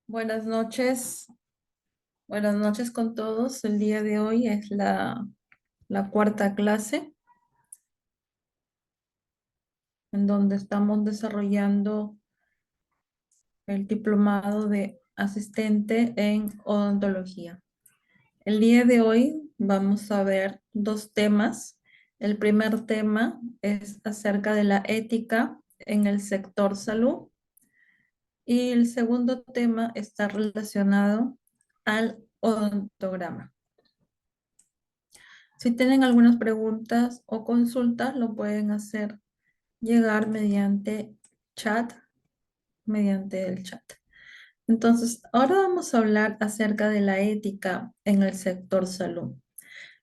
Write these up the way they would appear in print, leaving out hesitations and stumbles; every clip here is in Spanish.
Buenas noches con todos. El día de hoy es la cuarta clase en donde estamos desarrollando el diplomado de asistente en odontología. El día de hoy vamos a ver dos temas. El primer tema es acerca de la ética en el sector salud y el segundo tema está relacionado al odontograma. Si tienen algunas preguntas o consultas, lo pueden hacer llegar chat, mediante el chat. Entonces, ahora vamos a hablar acerca de la ética en el sector salud.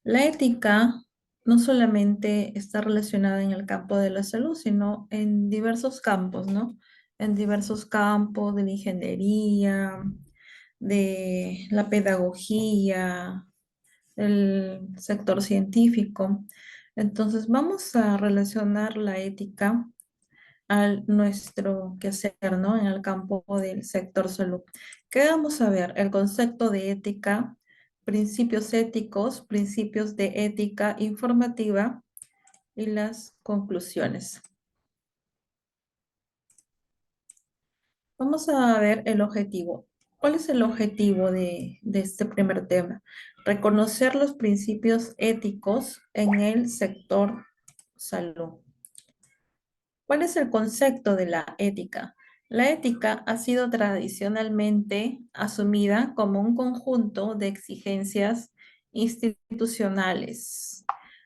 La ética no solamente está relacionada en el campo de la salud, sino en diversos campos, ¿no? En diversos campos de la ingeniería, de la pedagogía, el sector científico. Entonces, vamos a relacionar la ética a nuestro quehacer, ¿no? En el campo del sector salud. ¿Qué vamos a ver? El concepto de ética, principios éticos, principios de ética informativa y las conclusiones. Vamos a ver el objetivo. ¿Cuál es el objetivo de este primer tema? Reconocer los principios éticos en el sector salud. ¿Cuál es el concepto de la ética? La ética ha sido tradicionalmente asumida como un conjunto de exigencias institucionales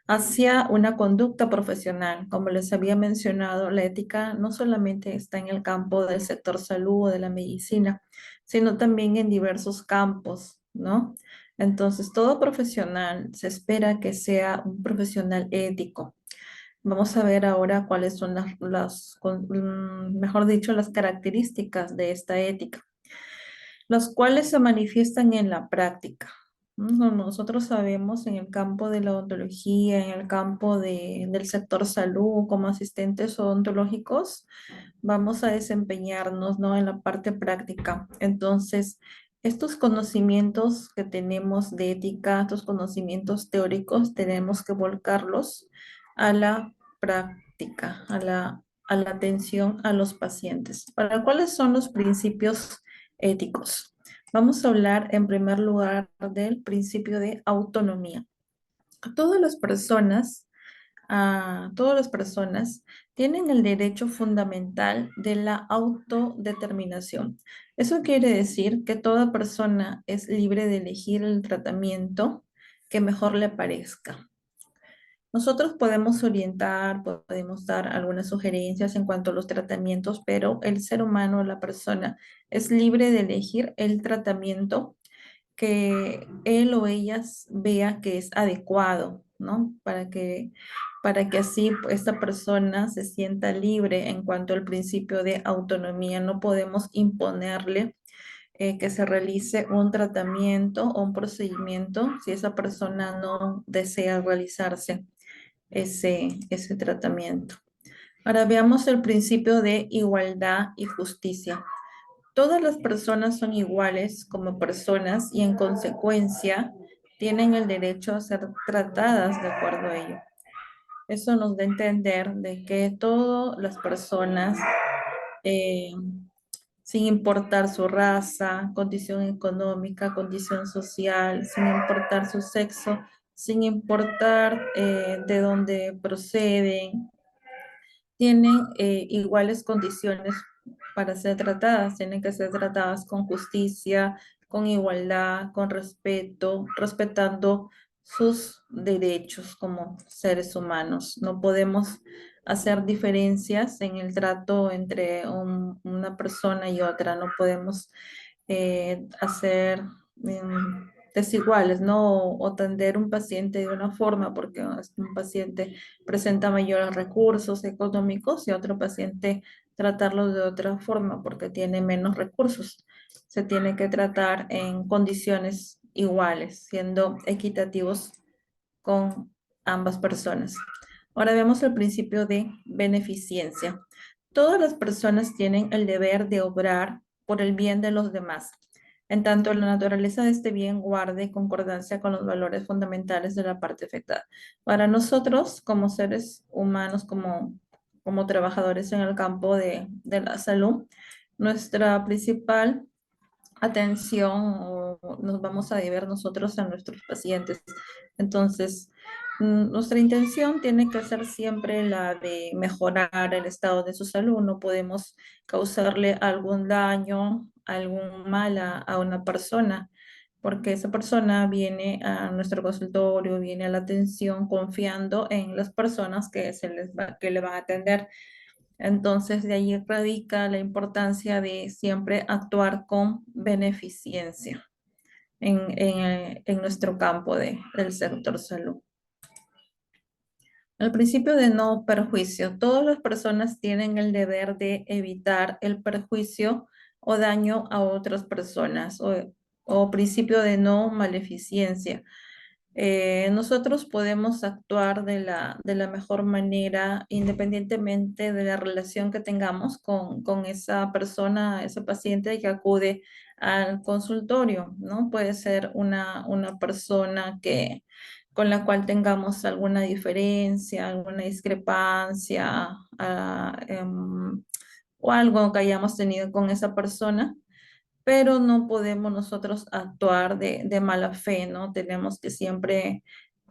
hacia una conducta profesional. Como les había mencionado, la ética no solamente está en el campo del sector salud o de la medicina, sino también en diversos campos, ¿no? Entonces, todo profesional se espera que sea un profesional ético. Vamos a ver ahora cuáles son mejor dicho, las características de esta ética, las cuales se manifiestan en la práctica. Nosotros sabemos en el campo de la odontología, en el campo del sector salud, como asistentes odontológicos, vamos a desempeñarnos, ¿no? En la parte práctica. Entonces, estos conocimientos que tenemos de ética, estos conocimientos teóricos, tenemos que volcarlos a la práctica, a la atención a los pacientes. ¿Para cuáles son los principios éticos? Vamos a hablar en primer lugar del principio de autonomía. Todas las personas todas las personas tienen el derecho fundamental de la autodeterminación. Eso quiere decir que toda persona es libre de elegir el tratamiento que mejor le parezca. Nosotros podemos orientar, podemos dar algunas sugerencias en cuanto a los tratamientos, pero el ser humano, la persona, es libre de elegir el tratamiento que él o ellas vea que es adecuado, ¿no? Para que así esta persona se sienta libre en cuanto al principio de autonomía. No podemos imponerle que se realice un tratamiento o un procedimiento si esa persona no desea realizarse ese tratamiento. Ahora veamos el principio de igualdad y justicia. Todas las personas son iguales como personas y en consecuencia tienen el derecho a ser tratadas de acuerdo a ello. Eso nos da a entender de que todas las personas, eh, sin importar su raza, condición económica, condición social, sin importar su sexo, sin importar de dónde proceden, tienen iguales condiciones para ser tratadas, tienen que ser tratadas con justicia, con igualdad, con respeto, respetando sus derechos como seres humanos. No podemos hacer diferencias en el trato entre una persona y otra, no podemos hacer desiguales, ¿no? O atender un paciente de una forma porque un paciente presenta mayores recursos económicos y otro paciente tratarlo de otra forma porque tiene menos recursos. Se tiene que tratar en condiciones iguales, siendo equitativos con ambas personas. Ahora vemos el principio de beneficencia. Todas las personas tienen el deber de obrar por el bien de los demás. en tanto la naturaleza de este bien guarde concordancia con los valores fundamentales de la parte afectada. Para nosotros, como seres humanos, como trabajadores en el campo de la salud, nuestra principal atención o nos vamos a deber nosotros a nuestros pacientes. Entonces, nuestra intención tiene que ser siempre la de mejorar el estado de su salud. No podemos causarle algún daño, algún mal a una persona, porque esa persona viene a nuestro consultorio, viene a la atención confiando en las personas que le van a atender. Entonces, de ahí radica la importancia de siempre actuar con beneficencia en nuestro campo del sector salud. El principio de no perjuicio. Todas las personas tienen el deber de evitar el perjuicio o daño a otras personas o principio de no maleficencia. Nosotros podemos actuar de la mejor manera independientemente de la relación que tengamos con esa persona, ese paciente que acude al consultorio, ¿no? Puede ser una persona con la cual tengamos alguna diferencia, alguna discrepancia, o algo que hayamos tenido con esa persona, pero no podemos nosotros actuar de mala fe, ¿no? Tenemos que siempre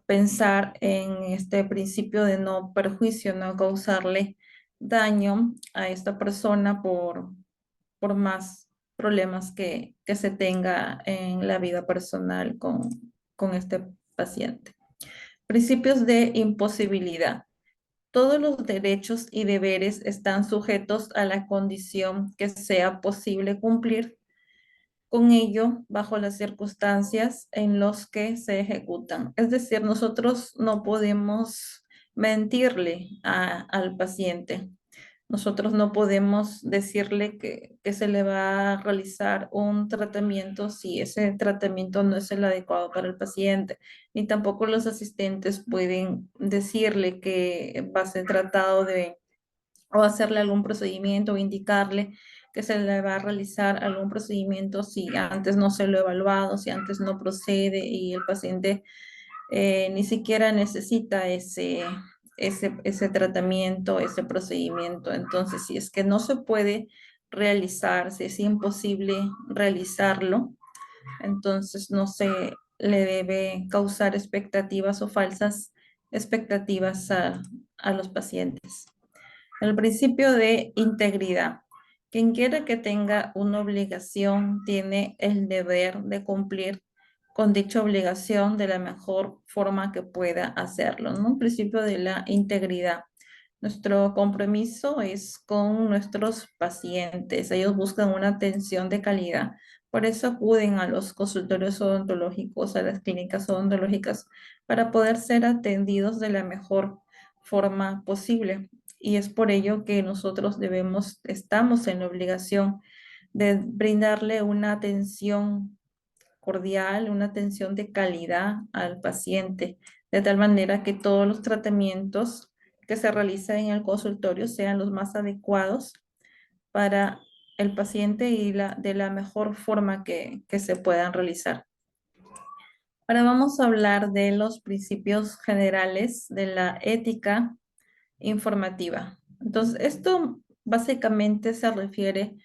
pensar en este principio de no perjuicio, no causarle daño a esta persona por más problemas que se tenga en la vida personal con este paciente. Principios de imposibilidad. Todos los derechos y deberes están sujetos a la condición que sea posible cumplir con ello bajo las circunstancias en las que se ejecutan. Es decir, nosotros no podemos mentirle al paciente. Nosotros no podemos decirle que se le va a realizar un tratamiento si ese tratamiento no es el adecuado para el paciente, ni tampoco los asistentes pueden decirle que va a ser tratado de o hacerle algún procedimiento o indicarle que se le va a realizar algún procedimiento si antes no se lo ha evaluado, si antes no procede y el paciente ni siquiera necesita ese tratamiento, ese procedimiento. Entonces, si es que no se puede realizar, si es imposible realizarlo, entonces no se le debe causar expectativas o falsas expectativas a los pacientes. El principio de integridad. Quien quiera que tenga una obligación tiene el deber de cumplir con dicha obligación de la mejor forma que pueda hacerlo, ¿no? Un principio de la integridad. Nuestro compromiso es con nuestros pacientes. Ellos buscan una atención de calidad. Por eso acuden a los consultorios odontológicos, a las clínicas odontológicas, para poder ser atendidos de la mejor forma posible. Y es por ello que nosotros estamos en la obligación de brindarle una atención cordial, una atención de calidad al paciente, de tal manera que todos los tratamientos que se realizan en el consultorio sean los más adecuados para el paciente y de la mejor forma que se puedan realizar. Ahora vamos a hablar de los principios generales de la ética informativa. Entonces, esto básicamente se refiere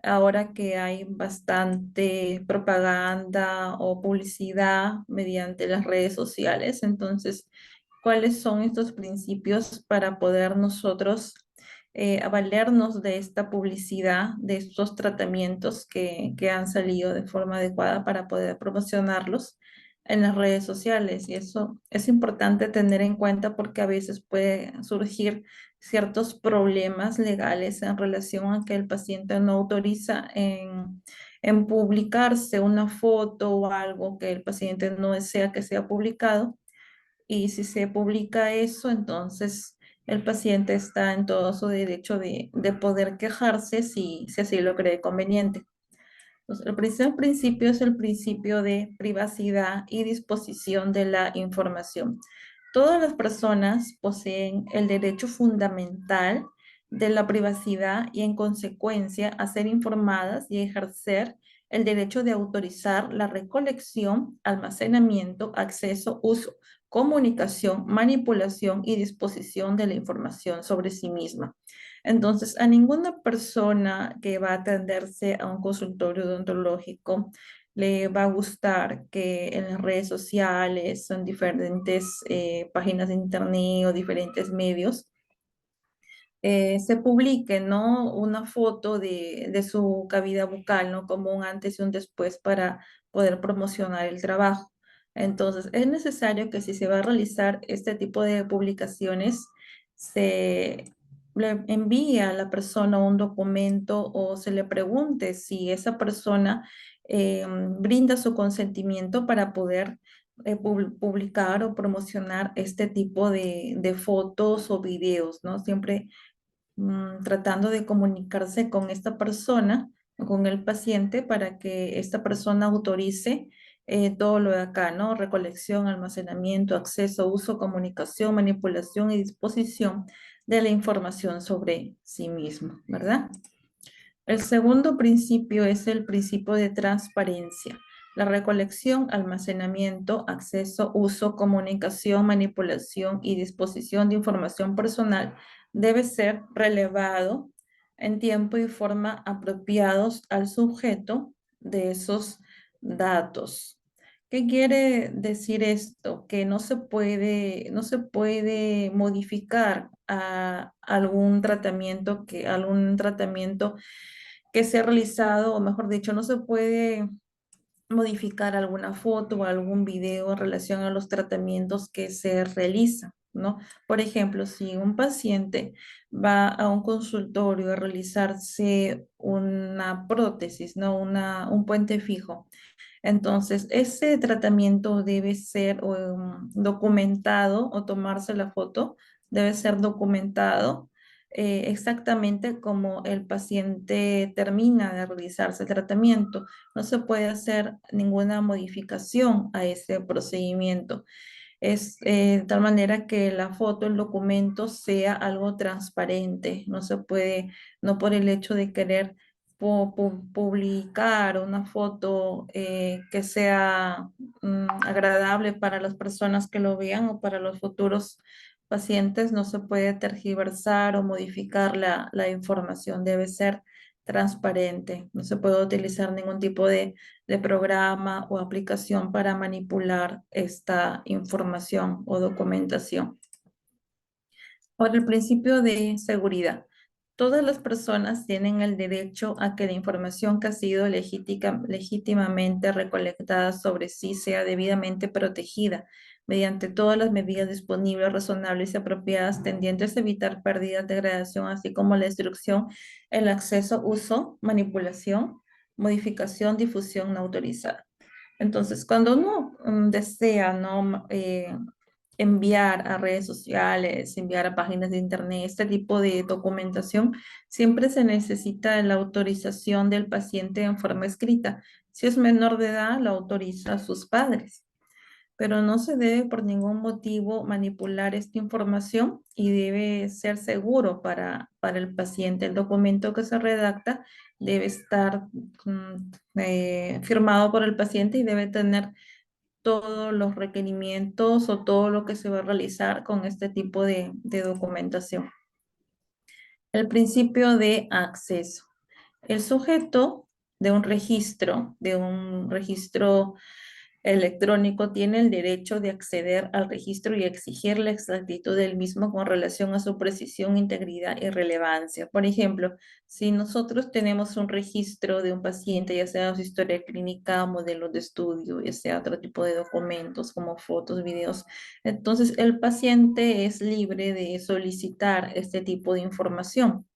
ahora que hay bastante propaganda o publicidad mediante las redes sociales. Entonces, ¿cuáles son estos principios para poder nosotros valernos de esta publicidad, de estos tratamientos que han salido de forma adecuada para poder promocionarlos en las redes sociales? Y eso es importante tener en cuenta porque a veces puede surgir ciertos problemas legales en relación a que el paciente no autoriza en publicarse una foto o algo que el paciente no desea que sea publicado. Y si se publica eso, entonces el paciente está en todo su derecho de poder quejarse si así lo cree conveniente. Pues, el primer principio es el principio de privacidad y disposición de la información. Todas las personas poseen el derecho fundamental de la privacidad y en consecuencia a ser informadas y ejercer el derecho de autorizar la recolección, almacenamiento, acceso, uso, comunicación, manipulación y disposición de la información sobre sí misma. Entonces, a ninguna persona que va a atenderse a un consultorio odontológico le va a gustar que en las redes sociales, en diferentes páginas de internet o diferentes medios, se publique, ¿no? Una foto de su cavidad bucal, ¿no? Como un antes y un después para poder promocionar el trabajo. Entonces, es necesario que si se va a realizar este tipo de publicaciones, se le envíe a la persona un documento o se le pregunte si esa persona brinda su consentimiento para poder publicar o promocionar este tipo de fotos o videos, ¿no? Siempre tratando de comunicarse con esta persona, o con el paciente, para que esta persona autorice todo lo de acá, ¿no? Recolección, almacenamiento, acceso, uso, comunicación, manipulación y disposición de la información sobre sí mismo, ¿verdad? El segundo principio es el principio de transparencia. La recolección, almacenamiento, acceso, uso, comunicación, manipulación y disposición de información personal debe ser relevado en tiempo y forma apropiados al sujeto de esos datos. ¿Qué quiere decir esto? Que no se puede modificar a algún tratamiento que se ha realizado, o mejor dicho, no se puede modificar alguna foto o algún video en relación a los tratamientos que se realizan, ¿no? Por ejemplo, si un paciente va a un consultorio a realizarse una prótesis, ¿no? Un puente fijo, entonces, ese tratamiento debe ser documentado, o tomarse la foto, debe ser documentado exactamente como el paciente termina de realizarse el tratamiento. No se puede hacer ninguna modificación a ese procedimiento. Es de tal manera que la foto, el documento sea algo transparente. No se puede, no por el hecho de querer publicar una foto que sea agradable para las personas que lo vean o para los futuros pacientes, no se puede tergiversar o modificar la información. Debe ser transparente. No se puede utilizar ningún tipo de programa o aplicación para manipular esta información o documentación. Ahora, el principio de seguridad. Todas las personas tienen el derecho a que la información que ha sido legítimamente recolectada sobre sí sea debidamente protegida mediante todas las medidas disponibles, razonables y apropiadas tendientes a evitar pérdidas, degradación, así como la destrucción, el acceso, uso, manipulación, modificación, difusión no autorizada. Entonces, cuando uno desea, ¿no? Enviar a redes sociales, enviar a páginas de internet, este tipo de documentación, siempre se necesita la autorización del paciente en forma escrita. Si es menor de edad, lo autoriza a sus padres, pero no se debe por ningún motivo manipular esta información y debe ser seguro para el paciente. El documento que se redacta debe estar firmado por el paciente y debe tener todos los requerimientos o todo lo que se va a realizar con este tipo de documentación. El principio de acceso. El sujeto de un registro electrónico tiene el derecho de acceder al registro y exigir la exactitud del mismo con relación a su precisión, integridad y relevancia. Por ejemplo, si nosotros tenemos un registro de un paciente, ya sea su historia clínica, modelos de estudio, ya sea otro tipo de documentos como fotos, videos, entonces el paciente es libre de solicitar este tipo de información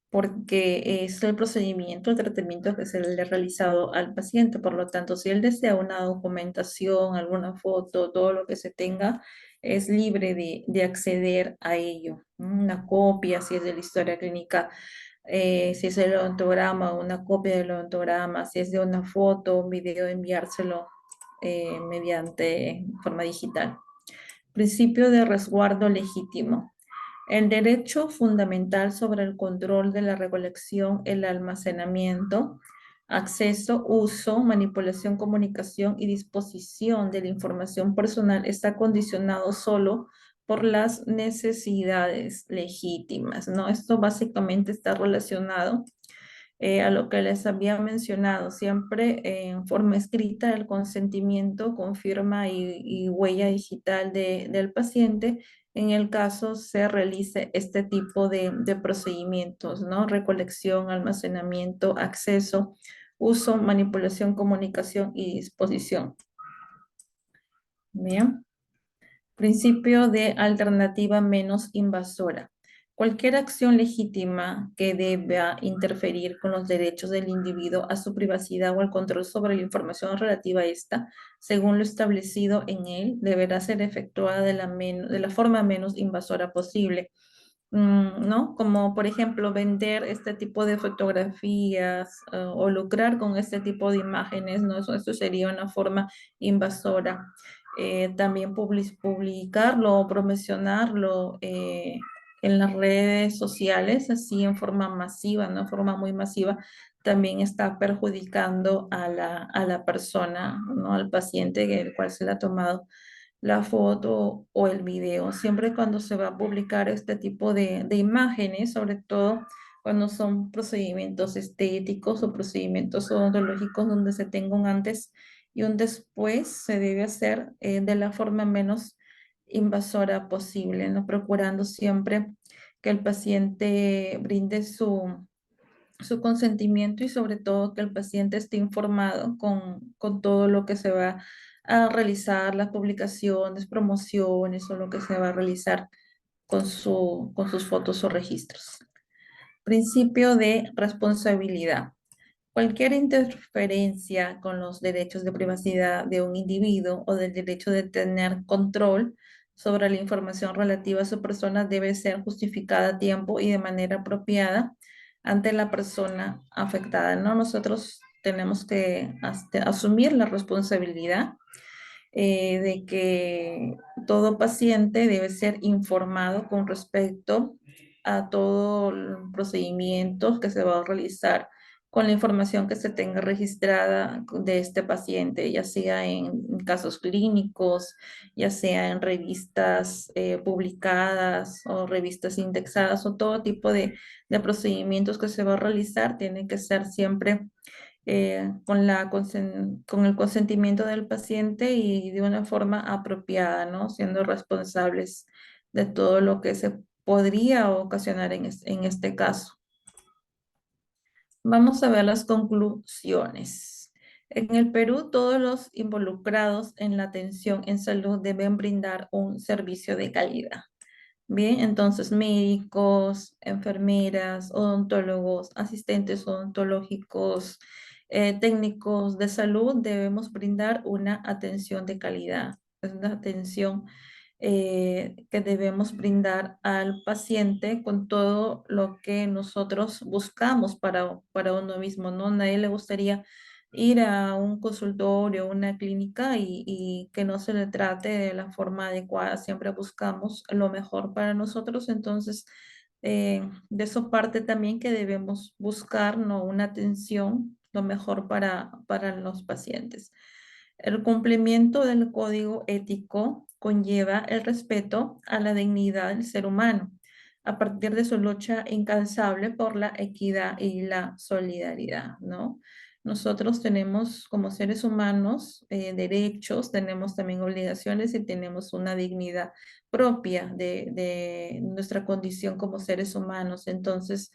porque es el procedimiento, el tratamiento que se le ha realizado al paciente. Por lo tanto, si él desea una documentación, alguna foto, todo lo que se tenga, es libre de acceder a ello. Una copia, si es de la historia clínica, si es el odontograma, una copia del odontograma, si es de una foto, un video, enviárselo mediante forma digital. Principio de resguardo legítimo. El derecho fundamental sobre el control de la recolección, el almacenamiento, acceso, uso, manipulación, comunicación y disposición de la información personal está condicionado solo por las necesidades legítimas, ¿no? Esto básicamente está relacionado a lo que les había mencionado, siempre en forma escrita el consentimiento con firma y huella digital del paciente en el caso se realice este tipo de procedimientos, ¿no? Recolección, almacenamiento, acceso, uso, manipulación, comunicación y disposición. Bien. Principio de alternativa menos invasora. Cualquier acción legítima que deba interferir con los derechos del individuo a su privacidad o al control sobre la información relativa a esta, según lo establecido en él, deberá ser efectuada de la forma menos invasora posible. ¿No? Como por ejemplo vender este tipo de fotografías o lucrar con este tipo de imágenes, ¿no? Eso sería una forma invasora. También publicarlo o promocionarlo en las redes sociales, así en forma masiva, ¿no? En forma muy masiva, también está perjudicando a la persona, ¿no? Al paciente, el cual se le ha tomado la foto o el video. Siempre cuando se va a publicar este tipo de imágenes, sobre todo cuando son procedimientos estéticos o procedimientos odontológicos donde se tenga un antes y un después, se debe hacer de la forma menos invasora posible, ¿no? Procurando siempre que el paciente brinde su consentimiento y sobre todo que el paciente esté informado con todo lo que se va a realizar, las publicaciones, promociones o lo que se va a realizar con sus fotos o registros. Principio de responsabilidad. Cualquier interferencia con los derechos de privacidad de un individuo o del derecho de tener control sobre la información relativa a su persona debe ser justificada a tiempo y de manera apropiada ante la persona afectada, ¿no? Nosotros tenemos que asumir la responsabilidad de que todo paciente debe ser informado con respecto a todos los procedimientos que se va a realizar con la información que se tenga registrada de este paciente, ya sea en casos clínicos, ya sea en revistas publicadas o revistas indexadas o todo tipo de procedimientos que se va a realizar, tiene que ser siempre con el consentimiento del paciente y de una forma apropiada, ¿no? Siendo responsables de todo lo que se podría ocasionar en este caso. Vamos a ver las conclusiones. En el Perú, todos los involucrados en la atención en salud deben brindar un servicio de calidad. Bien, entonces médicos, enfermeras, odontólogos, asistentes odontológicos, técnicos de salud, debemos brindar una atención de calidad. Es una atención que debemos brindar al paciente con todo lo que nosotros buscamos para uno mismo, ¿no? Nadie le gustaría ir a un consultorio, una clínica y que no se le trate de la forma adecuada. Siempre buscamos lo mejor para nosotros, entonces de eso parte también que debemos buscar, ¿no? Una atención lo mejor para los pacientes. El cumplimiento del código ético conlleva el respeto a la dignidad del ser humano a partir de su lucha incansable por la equidad y la solidaridad, ¿no? Nosotros tenemos como seres humanos derechos, tenemos también obligaciones y tenemos una dignidad propia de nuestra condición como seres humanos. Entonces,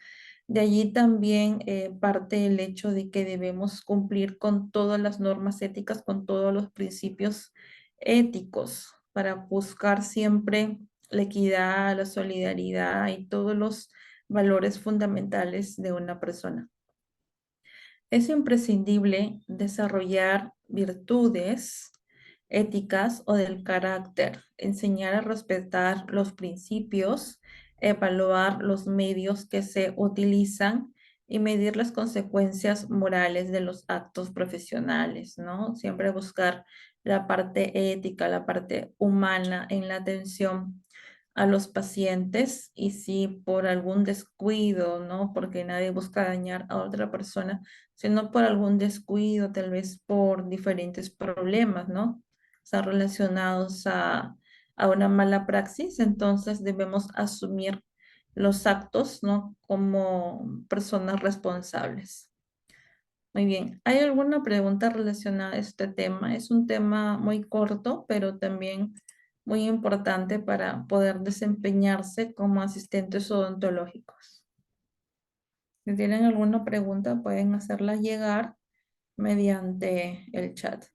de allí también parte el hecho de que debemos cumplir con todas las normas éticas, con todos los principios éticos para buscar siempre la equidad, la solidaridad y todos los valores fundamentales de una persona. Es imprescindible desarrollar virtudes éticas o del carácter, enseñar a respetar los principios, evaluar los medios que se utilizan y medir las consecuencias morales de los actos profesionales, ¿no? Siempre buscar la parte ética, la parte humana en la atención a los pacientes y si por algún descuido, ¿no? Porque nadie busca dañar a otra persona, sino por algún descuido, tal vez por diferentes problemas, ¿no? Están relacionados a una mala praxis, entonces debemos asumir los actos, ¿no? Como personas responsables. Muy bien. ¿Hay alguna pregunta relacionada a este tema? Es un tema muy corto, pero también muy importante para poder desempeñarse como asistentes odontológicos. Si tienen alguna pregunta, pueden hacerla llegar mediante el chat.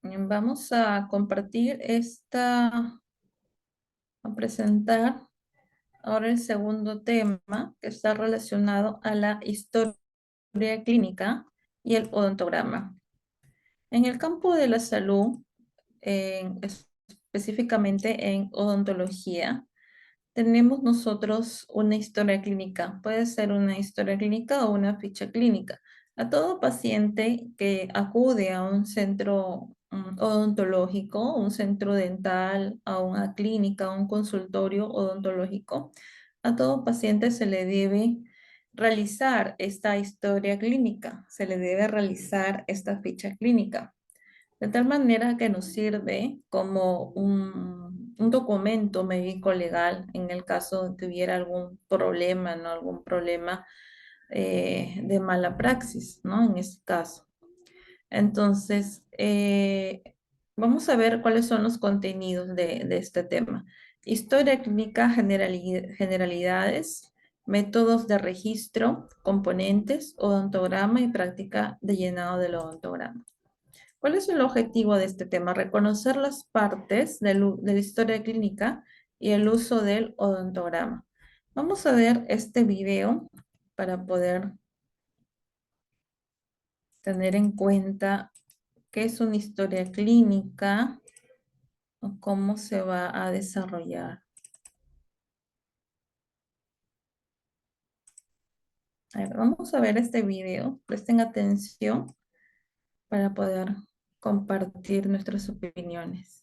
Bien, vamos a compartir a presentar ahora el segundo tema que está relacionado a la historia clínica y el odontograma. En el campo de la salud, específicamente en odontología, tenemos nosotros una historia clínica. Puede ser una historia clínica o una ficha clínica. A todo paciente que acude a un centro odontológico, un centro dental, a una clínica, a un consultorio odontológico, a todo paciente se le debe realizar esta historia clínica, se le debe realizar esta ficha clínica. De tal manera que nos sirve como un documento médico legal en el caso de que hubiera algún problema, ¿no? Algún problema de mala praxis, ¿no? En este caso. Entonces, vamos a ver cuáles son los contenidos de este tema. Historia clínica, generalidades, métodos de registro, componentes, odontograma y práctica de llenado del odontograma. ¿Cuál es el objetivo de este tema? Reconocer las partes de la historia clínica y el uso del odontograma. Vamos a ver este video para poder tener en cuenta qué es una historia clínica o cómo se va a desarrollar. A ver, vamos a ver este video. Presten atención para poder compartir nuestras opiniones.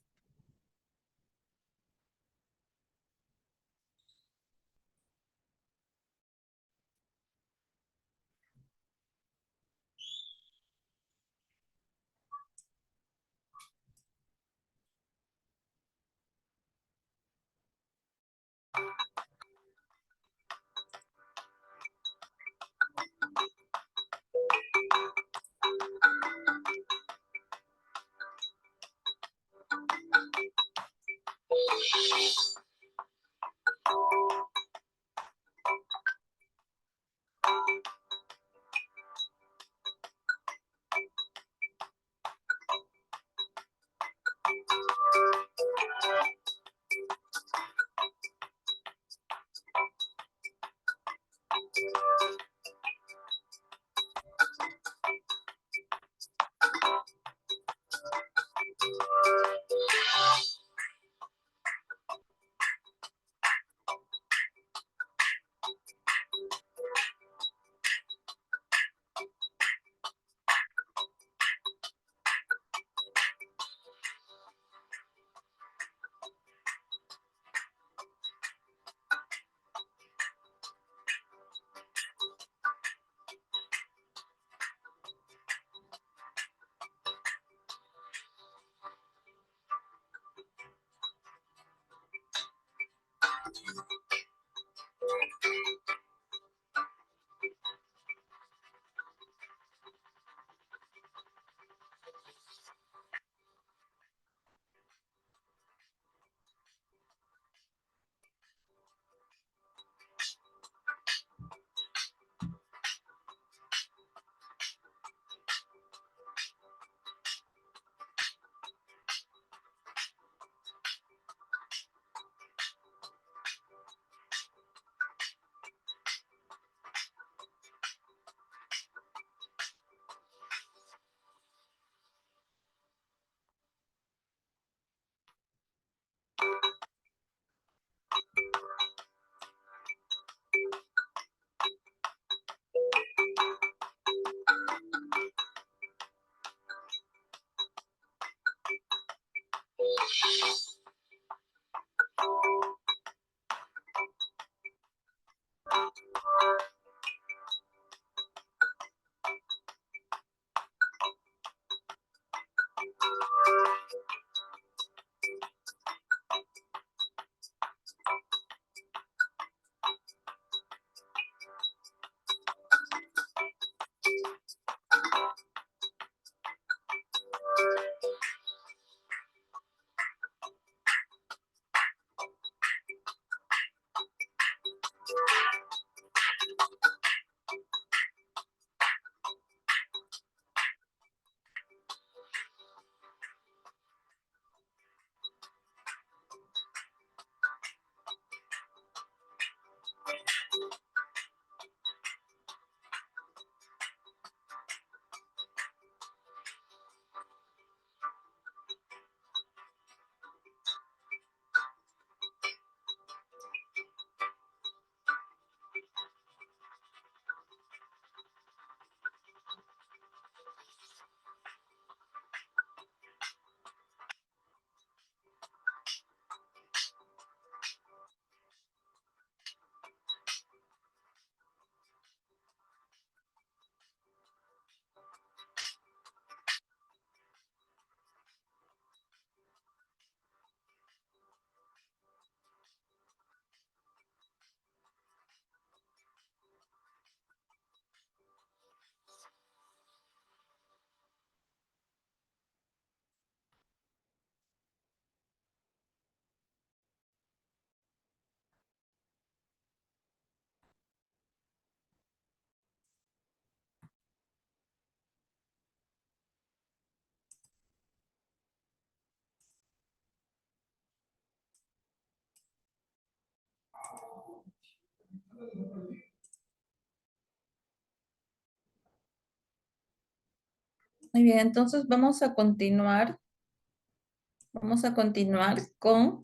Muy bien, entonces vamos a continuar con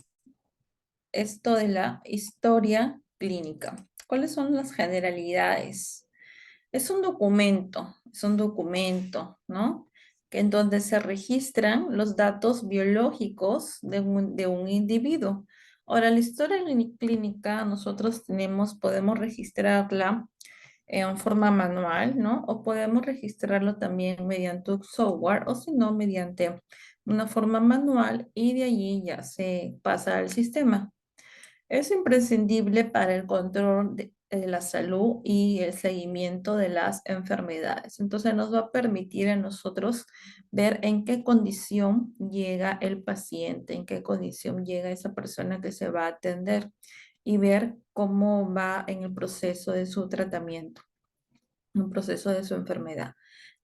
esto de la historia clínica. ¿Cuáles son las generalidades? Es un documento, ¿no? Que en donde se registran los datos biológicos de un individuo. Ahora, la historia clínica nosotros podemos registrarla en forma manual, ¿no? O podemos registrarlo también mediante un software o si no, mediante una forma manual y de allí ya se pasa al sistema. Es imprescindible para el control de la salud y el seguimiento de las enfermedades. Entonces nos va a permitir a nosotros ver en qué condición llega el paciente, en qué condición llega esa persona que se va a atender y ver cómo va en el proceso de su tratamiento, un proceso de su enfermedad.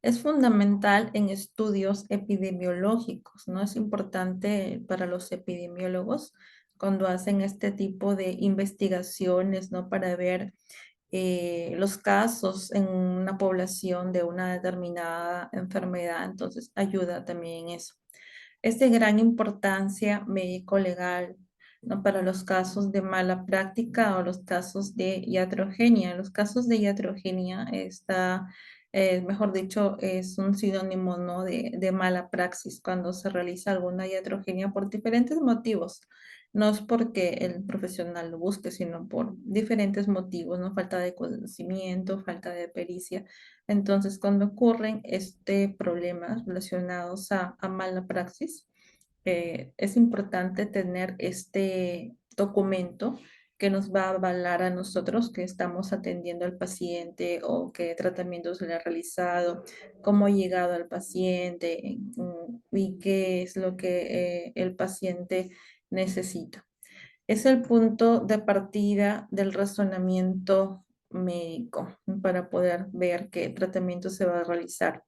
Es fundamental en estudios epidemiológicos, ¿no? Es importante para los epidemiólogos cuando hacen este tipo de investigaciones, ¿no? Para ver los casos en una población de una determinada enfermedad, entonces ayuda también en eso. Es de gran importancia médico-legal, ¿no? Para los casos de mala práctica o los casos de iatrogenia. Los casos de iatrogenia está, mejor dicho, es un sinónimo, ¿no? de mala praxis cuando se realiza alguna iatrogenia por diferentes motivos. No es porque el profesional lo busque, sino por diferentes motivos, ¿no? Falta de conocimiento, falta de pericia. Entonces, cuando ocurren este problemas relacionados a mala praxis, es importante tener este documento que nos va a avalar a nosotros que estamos atendiendo al paciente o qué tratamiento se le ha realizado, cómo ha llegado al paciente y qué es lo que el paciente necesita. Es el punto de partida del razonamiento médico para poder ver qué tratamiento se va a realizar.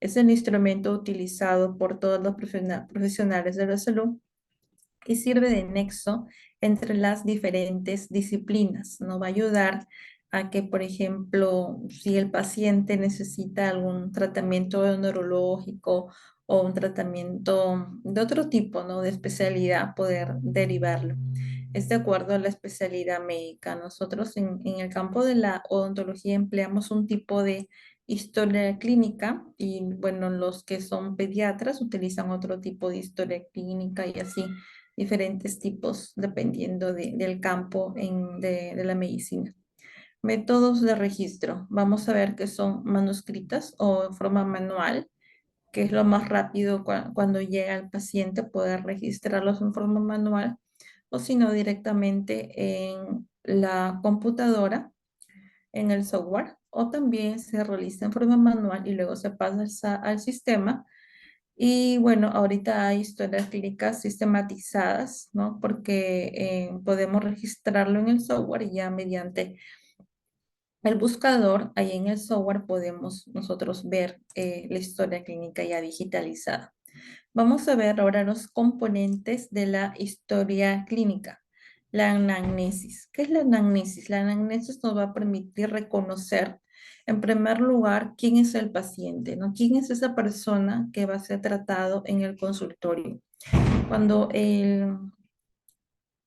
Es el instrumento utilizado por todos los profesionales de la salud y sirve de nexo entre las diferentes disciplinas. Nos va a ayudar a que, por ejemplo, si el paciente necesita algún tratamiento neurológico o un tratamiento de otro tipo, ¿no? De especialidad, poder derivarlo. Es de acuerdo a la especialidad médica. Nosotros en el campo de la odontología empleamos un tipo de historia clínica y bueno, los que son pediatras utilizan otro tipo de historia clínica y así diferentes tipos dependiendo del campo de la medicina. Métodos de registro. Vamos a ver que son manuscritas o en forma manual, que es lo más rápido cuando llega el paciente poder registrarlos en forma manual o si no directamente en la computadora, en el software, o también se realiza en forma manual y luego se pasa al sistema. Y bueno, ahorita hay historias clínicas sistematizadas, ¿no? Porque podemos registrarlo en el software y ya mediante el buscador, ahí en el software podemos nosotros ver la historia clínica ya digitalizada. Vamos a ver ahora los componentes de la historia clínica. La anamnesis. ¿Qué es la anamnesis? La anamnesis nos va a permitir reconocer, en primer lugar, quién es el paciente, ¿no? ¿Quién es esa persona que va a ser tratado en el consultorio? Cuando el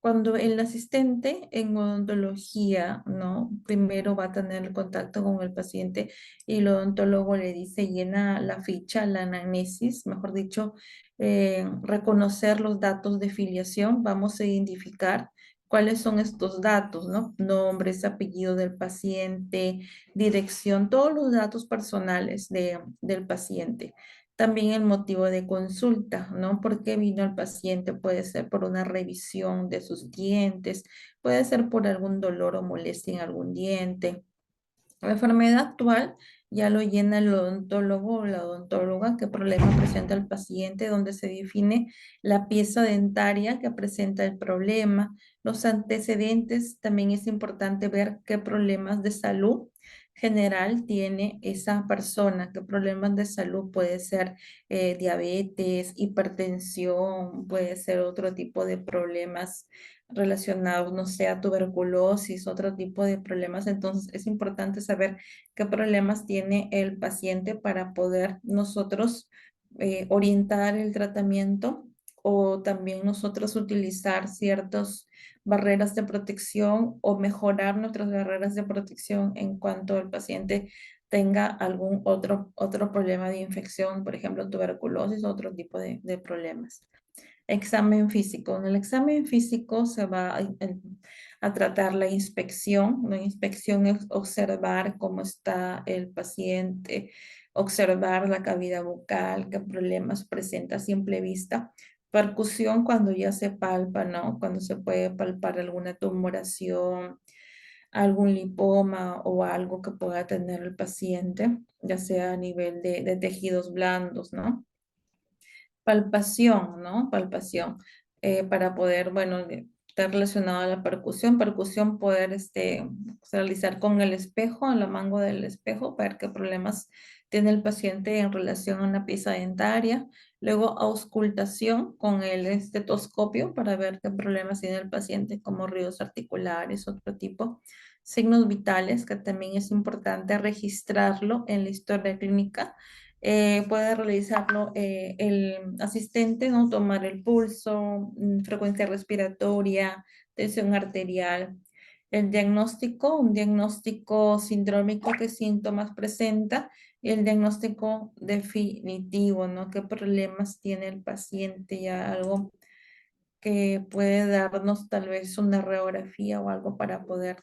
cuando el asistente en odontología, ¿no? Primero va a tener el contacto con el paciente y el odontólogo le dice, llena la ficha, la anamnesis, mejor dicho, reconocer los datos de filiación, vamos a identificar cuáles son estos datos, ¿no? Nombres, apellido del paciente, dirección, todos los datos personales del paciente. También el motivo de consulta, ¿no? ¿Por qué vino el paciente? Puede ser por una revisión de sus dientes, puede ser por algún dolor o molestia en algún diente. La enfermedad actual ya lo llena el odontólogo o la odontóloga, qué problema presenta el paciente, donde se define la pieza dentaria que presenta el problema, los antecedentes, también es importante ver qué problemas de salud general tiene esa persona, qué problemas de salud puede ser diabetes, hipertensión, puede ser otro tipo de problemas relacionados, no sé, a tuberculosis, otro tipo de problemas. Entonces, es importante saber qué problemas tiene el paciente para poder nosotros orientar el tratamiento o también nosotros utilizar ciertas barreras de protección o mejorar nuestras barreras de protección en cuanto el paciente tenga algún otro problema de infección, por ejemplo, tuberculosis o otro tipo de problemas. Examen físico. En el examen físico se va a tratar la inspección. La inspección es observar cómo está el paciente, observar la cavidad bucal, qué problemas presenta a simple vista. Percusión cuando ya se palpa, ¿no? Cuando se puede palpar alguna tumoración, algún lipoma o algo que pueda tener el paciente, ya sea a nivel de tejidos blandos, ¿no? Palpación, ¿no? Palpación, para poder, bueno, estar relacionado a la percusión. Percusión poder realizar con el espejo, en la mango del espejo, para ver qué problemas tiene el paciente en relación a una pieza dentaria. Luego, auscultación con el estetoscopio para ver qué problemas tiene el paciente, como ruidos articulares, otro tipo. Signos vitales, que también es importante registrarlo en la historia clínica. Puede realizarlo el asistente, ¿no? Tomar el pulso, frecuencia respiratoria, tensión arterial. El diagnóstico, un diagnóstico sindrómico, qué síntomas presenta, y el diagnóstico definitivo, ¿no? ¿Qué problemas tiene el paciente? Ya algo que puede darnos tal vez una radiografía o algo para poder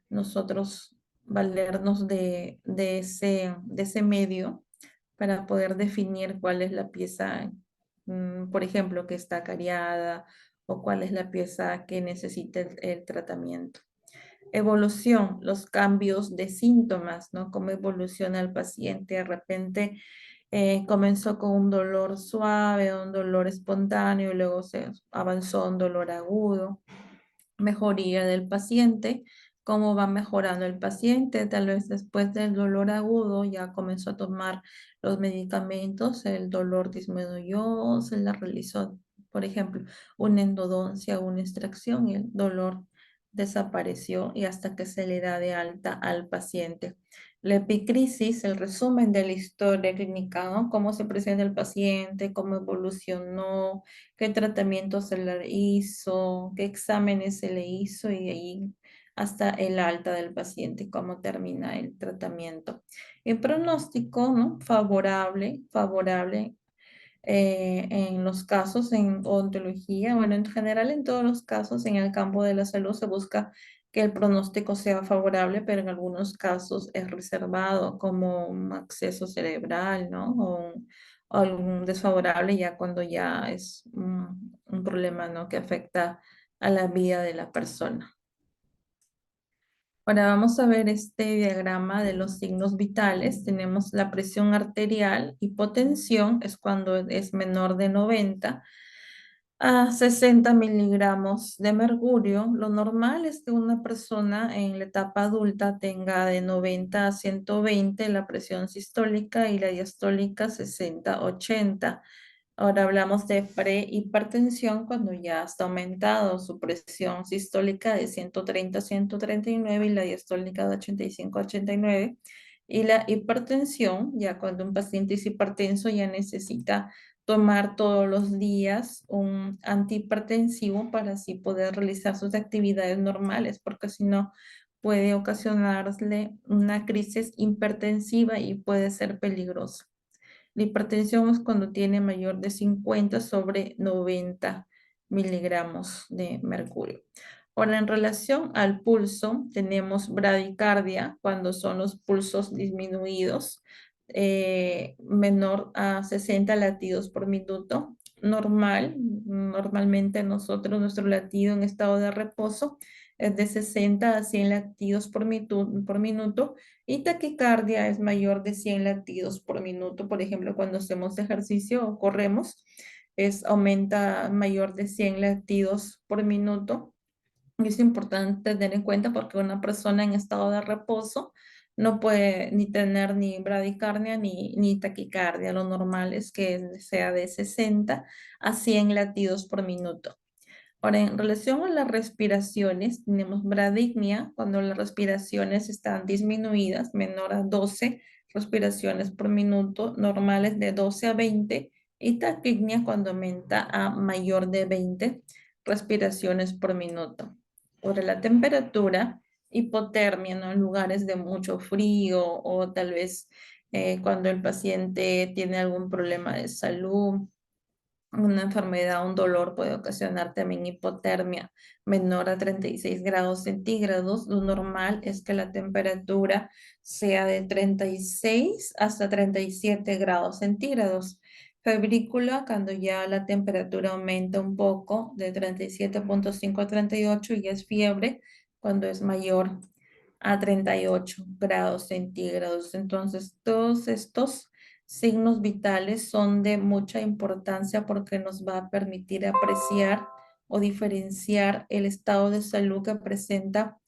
nosotros valernos de ese medio para poder definir cuál es la pieza, por ejemplo, que está cariada o cuál es la pieza que necesita el tratamiento. Evolución, los cambios de síntomas, ¿no? Cómo evoluciona el paciente. De repente comenzó con un dolor suave, un dolor espontáneo, y luego se avanzó a un dolor agudo. Mejoría del paciente, cómo va mejorando el paciente, tal vez después del dolor agudo ya comenzó a tomar los medicamentos, el dolor disminuyó, se le realizó, por ejemplo, una endodoncia, una extracción y el dolor desapareció y hasta que se le da de alta al paciente. La epicrisis, el resumen de la historia clínica, ¿no? Cómo se presenta el paciente, cómo evolucionó, qué tratamiento se le hizo, qué exámenes se le hizo y ahí hasta el alta del paciente, cómo termina el tratamiento. El pronóstico, ¿no? Favorable, favorable en los casos en odontología, bueno, en general en todos los casos en el campo de la salud se busca que el pronóstico sea favorable, pero en algunos casos es reservado como un acceso cerebral, ¿no? O algún desfavorable ya cuando ya es un problema, ¿no? Que afecta a la vida de la persona. Ahora vamos a ver este diagrama de los signos vitales. Tenemos la presión arterial, hipotensión, es cuando es menor de 90 a 60 miligramos de mercurio. Lo normal es que una persona en la etapa adulta tenga de 90 a 120 la presión sistólica y la diastólica 60-80. Ahora hablamos de prehipertensión cuando ya está aumentado su presión sistólica de 130 a 139 y la diastólica de 85 a 89. Y la hipertensión, ya cuando un paciente es hipertenso ya necesita tomar todos los días un antihipertensivo para así poder realizar sus actividades normales, porque si no puede ocasionarle una crisis hipertensiva y puede ser peligroso. La hipertensión es cuando tiene mayor de 50 sobre 90 miligramos de mercurio. Ahora, en relación al pulso, tenemos bradicardia cuando son los pulsos disminuidos, menor a 60 latidos por minuto. Normalmente nosotros, nuestro latido en estado de reposo es de 60 a 100 latidos por minuto y taquicardia es mayor de 100 latidos por minuto. Por ejemplo, cuando hacemos ejercicio o corremos, aumenta mayor de 100 latidos por minuto. Y es importante tener en cuenta porque una persona en estado de reposo no puede ni tener ni bradicardia ni taquicardia. Lo normal es que sea de 60 a 100 latidos por minuto. Ahora, en relación a las respiraciones, tenemos bradypnea cuando las respiraciones están disminuidas, menor a 12 respiraciones por minuto, normales de 12 a 20, y taquipnea cuando aumenta a mayor de 20 respiraciones por minuto. Ahora, la temperatura, hipotermia, ¿no? En lugares de mucho frío o tal vez cuando el paciente tiene algún problema de salud, una enfermedad, un dolor puede ocasionar también hipotermia menor a 36 grados centígrados. Lo normal es que la temperatura sea de 36 hasta 37 grados centígrados. Febrícula, cuando ya la temperatura aumenta un poco, de 37,5 a 38, y es fiebre cuando es mayor a 38 grados centígrados. Entonces, todos estos signos vitales son de mucha importancia porque nos va a permitir apreciar o diferenciar el estado de salud que presenta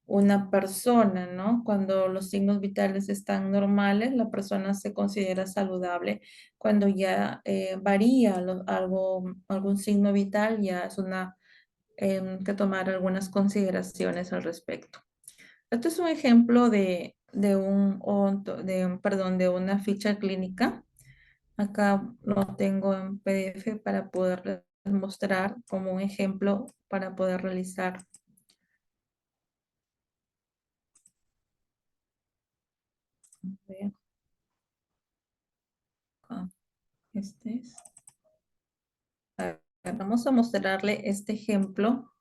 una persona, ¿no? Cuando los signos vitales están normales, la persona se considera saludable. Cuando ya varía algún signo vital, ya es una que tomar algunas consideraciones al respecto. Este es un ejemplo de una ficha clínica. Acá lo tengo en PDF para poder mostrar como un ejemplo para poder realizar. Vean, acá, este es. A ver, vamos a mostrarle este ejemplo,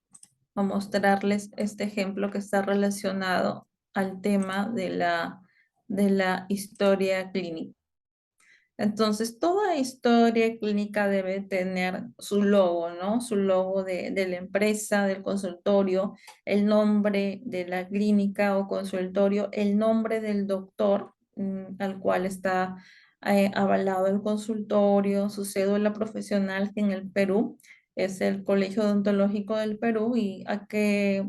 a mostrarles este ejemplo que está relacionado al tema de la historia clínica. Entonces, toda historia clínica debe tener su logo, ¿no? Su logo de la empresa, del consultorio, el nombre de la clínica o consultorio, el nombre del doctor al cual está avalado el consultorio, su cédula profesional, que en el Perú es el Colegio Odontológico del Perú, y ¿a qué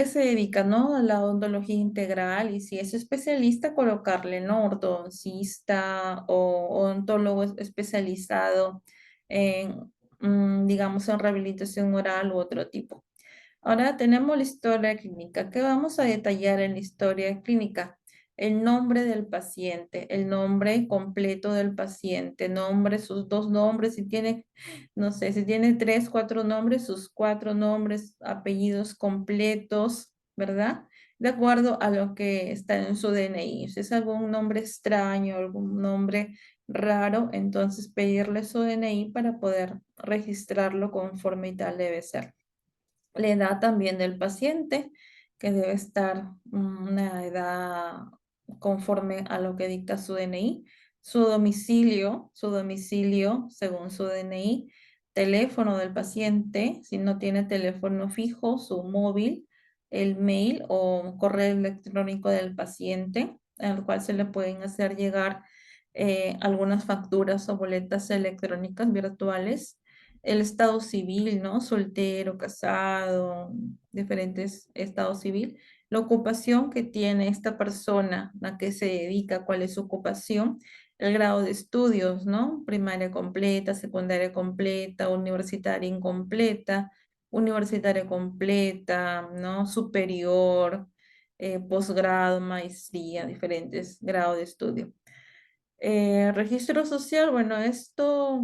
se dedica, no? A la odontología integral, y si es especialista, colocarle, ¿no? Ortodoncista o odontólogo especializado en, digamos, en rehabilitación oral u otro tipo. Ahora tenemos la historia clínica. ¿Qué vamos a detallar en la historia clínica? El nombre del paciente, el nombre completo del paciente, nombre, sus dos nombres, si tiene, no sé, si tiene tres, cuatro nombres, sus cuatro nombres, apellidos completos, ¿verdad? De acuerdo a lo que está en su DNI. Si es algún nombre extraño, algún nombre raro, entonces pedirle su DNI para poder registrarlo conforme y tal debe ser. La edad también del paciente, que debe estar una edad conforme a lo que dicta su DNI, su domicilio según su DNI, teléfono del paciente, si no tiene teléfono fijo, su móvil, el mail o correo electrónico del paciente, al cual se le pueden hacer llegar algunas facturas o boletas electrónicas virtuales, el estado civil, ¿no? Soltero, casado, diferentes estados civil, la ocupación que tiene esta persona, a qué se dedica, cuál es su ocupación, el grado de estudios, ¿no? Primaria completa, secundaria completa, universitaria completa, ¿no? Superior, posgrado, maestría, diferentes grados de estudio. Registro social, bueno, esto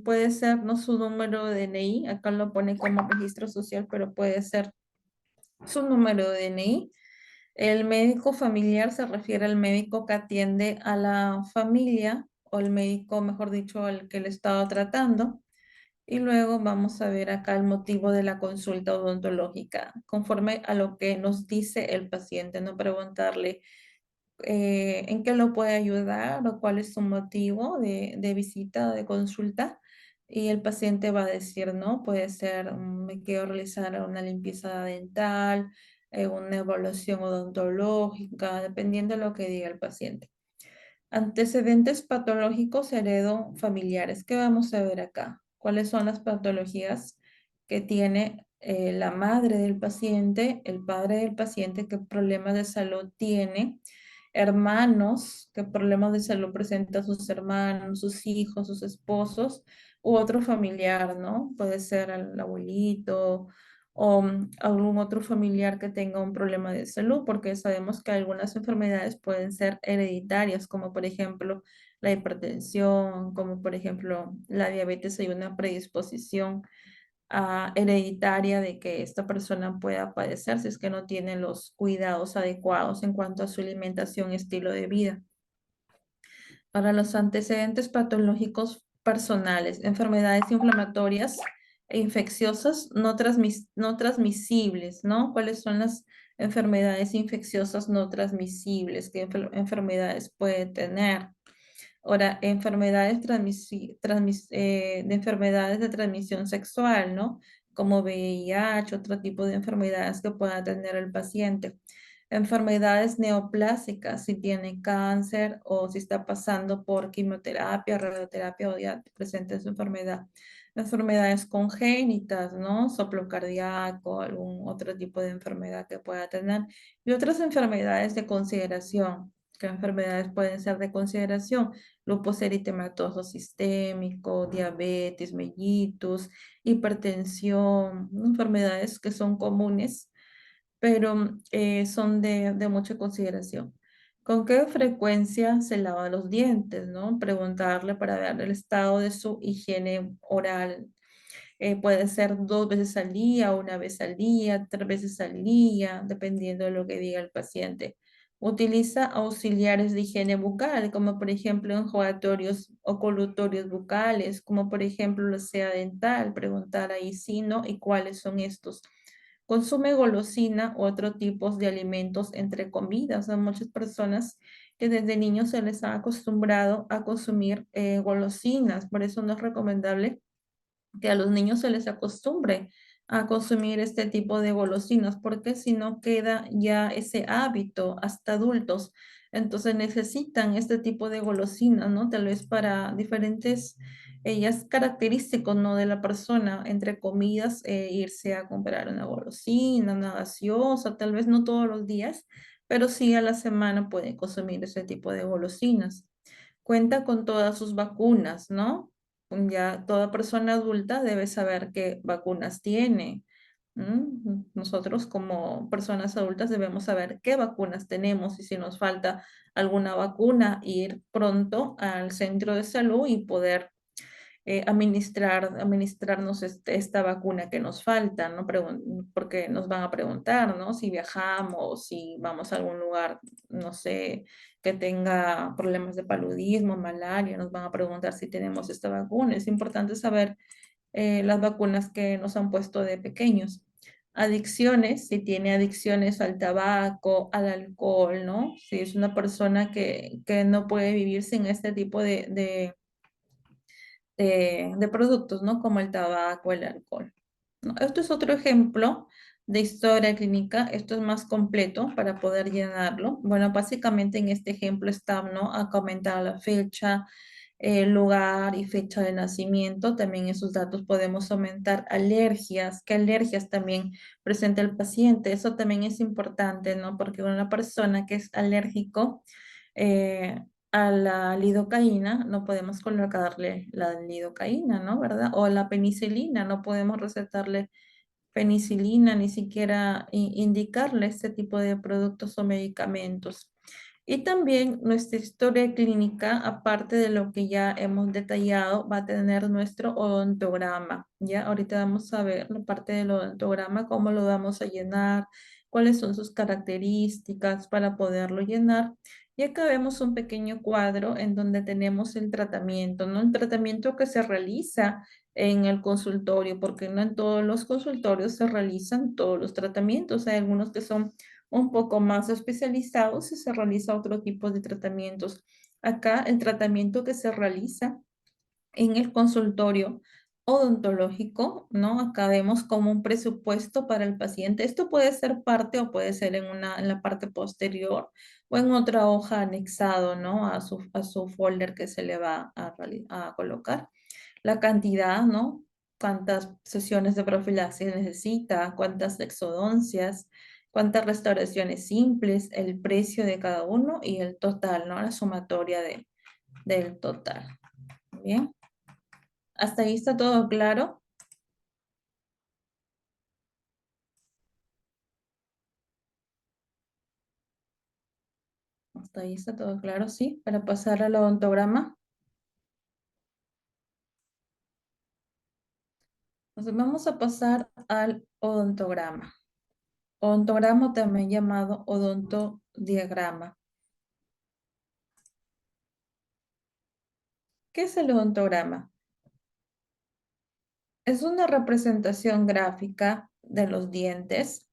puede ser no su número de DNI, acá lo pone como registro social, pero puede ser su número de DNI. El médico familiar se refiere al médico que atiende a la familia o el médico, mejor dicho, al que le estaba tratando. Y luego vamos a ver acá el motivo de la consulta odontológica, conforme a lo que nos dice el paciente, no preguntarle en qué lo puede ayudar o cuál es su motivo de visita, de consulta. Y el paciente va a decir, no, puede ser, me quiero realizar una limpieza dental, una evaluación odontológica, dependiendo de lo que diga el paciente. Antecedentes patológicos heredofamiliares. ¿Qué vamos a ver acá? ¿Cuáles son las patologías que tiene la madre del paciente, el padre del paciente, qué problemas de salud tiene? Hermanos, qué problemas de salud presentan sus hermanos, sus hijos, sus esposos, u otro familiar, ¿no? Puede ser el abuelito o algún otro familiar que tenga un problema de salud, porque sabemos que algunas enfermedades pueden ser hereditarias, como por ejemplo la hipertensión, como por ejemplo la diabetes, hay una predisposición hereditaria de que esta persona pueda padecer si es que no tiene los cuidados adecuados en cuanto a su alimentación y estilo de vida. Para los antecedentes patológicos personales, enfermedades inflamatorias e infecciosas no transmisibles, ¿no? ¿Cuáles son las enfermedades infecciosas no transmisibles? ¿Qué enfermedades puede tener? Ahora, de enfermedades de transmisión sexual, ¿no? Como VIH, otro tipo de enfermedades que pueda tener el paciente. Enfermedades neoplásicas, si tiene cáncer o si está pasando por quimioterapia, radioterapia o ya presente su enfermedad. Enfermedades congénitas, ¿no? Soplo cardíaco, algún otro tipo de enfermedad que pueda tener. Y otras enfermedades de consideración. ¿Qué enfermedades pueden ser de consideración? Lupus eritematoso sistémico, diabetes mellitus, hipertensión, enfermedades que son comunes, pero son de mucha consideración. ¿Con qué frecuencia se lava los dientes, no? Preguntarle para ver el estado de su higiene oral. Puede ser 2 veces al día, 1 vez al día, 3 veces al día, dependiendo de lo que diga el paciente. Utiliza auxiliares de higiene bucal, como por ejemplo enjuagatorios o colutorios bucales, como por ejemplo la sea dental, preguntar ahí sí, ¿no? ¿Y cuáles son estos? Consume golosina u otros tipos de alimentos entre comidas. Hay muchas personas que desde niños se les ha acostumbrado a consumir golosinas, por eso no es recomendable que a los niños se les acostumbre a consumir este tipo de golosinas, porque si no queda ya ese hábito hasta adultos. Entonces necesitan este tipo de golosinas, ¿no? Tal vez para diferentes, ya es característico, ¿no? De la persona, entre comidas, irse a comprar una golosina, una gaseosa, tal vez no todos los días, pero sí a la semana pueden consumir ese tipo de golosinas. Cuenta con todas sus vacunas, ¿no? Ya toda persona adulta debe saber qué vacunas tiene. Nosotros como personas adultas debemos saber qué vacunas tenemos y si nos falta alguna vacuna, ir pronto al centro de salud y poder administrarnos esta vacuna que nos falta, ¿no? Porque nos van a preguntar, ¿no? Si viajamos, si vamos a algún lugar, no sé, que tenga problemas de paludismo, malaria, nos van a preguntar si tenemos esta vacuna. Es importante saber las vacunas que nos han puesto de pequeños. Adicciones, si tiene adicciones al tabaco, al alcohol, ¿no? Si es una persona que no puede vivir sin este tipo de productos, ¿no? Como el tabaco, el alcohol, ¿no? Esto es otro ejemplo de historia clínica. Esto es más completo para poder llenarlo. Bueno, básicamente en este ejemplo está, ¿no? Ha comentado la fecha, lugar y fecha de nacimiento. También esos datos podemos aumentar alergias, qué alergias también presenta el paciente. Eso también es importante, ¿no? Porque una persona que es alérgico, a la lidocaína, no podemos colocarle la lidocaína, ¿no? ¿Verdad? O la penicilina, no podemos recetarle penicilina, ni siquiera indicarle este tipo de productos o medicamentos. Y también nuestra historia clínica, aparte de lo que ya hemos detallado, va a tener nuestro odontograma, ¿ya? Ahorita vamos a ver la parte del odontograma, cómo lo vamos a llenar, cuáles son sus características para poderlo llenar. Y acá vemos un pequeño cuadro en donde tenemos el tratamiento, ¿no? El tratamiento que se realiza en el consultorio, porque no en todos los consultorios se realizan todos los tratamientos. Hay algunos que son un poco más especializados y se realiza otro tipo de tratamientos. Acá el tratamiento que se realiza en el consultorio odontológico, ¿no? Acá vemos como un presupuesto para el paciente. Esto puede ser parte o puede ser en la parte posterior o en otra hoja anexado, ¿no? A su folder que se le va a colocar. La cantidad, ¿no? Cuántas sesiones de profilaxis necesita, cuántas exodoncias, cuántas restauraciones simples, el precio de cada uno y el total, ¿no? La sumatoria del total. Bien. ¿Hasta ahí está todo claro? Hasta ahí está todo claro, sí. Para pasar al odontograma. Entonces vamos a pasar al odontograma. Odontograma también llamado odontodiagrama. ¿Qué es el odontograma? Es una representación gráfica de los dientes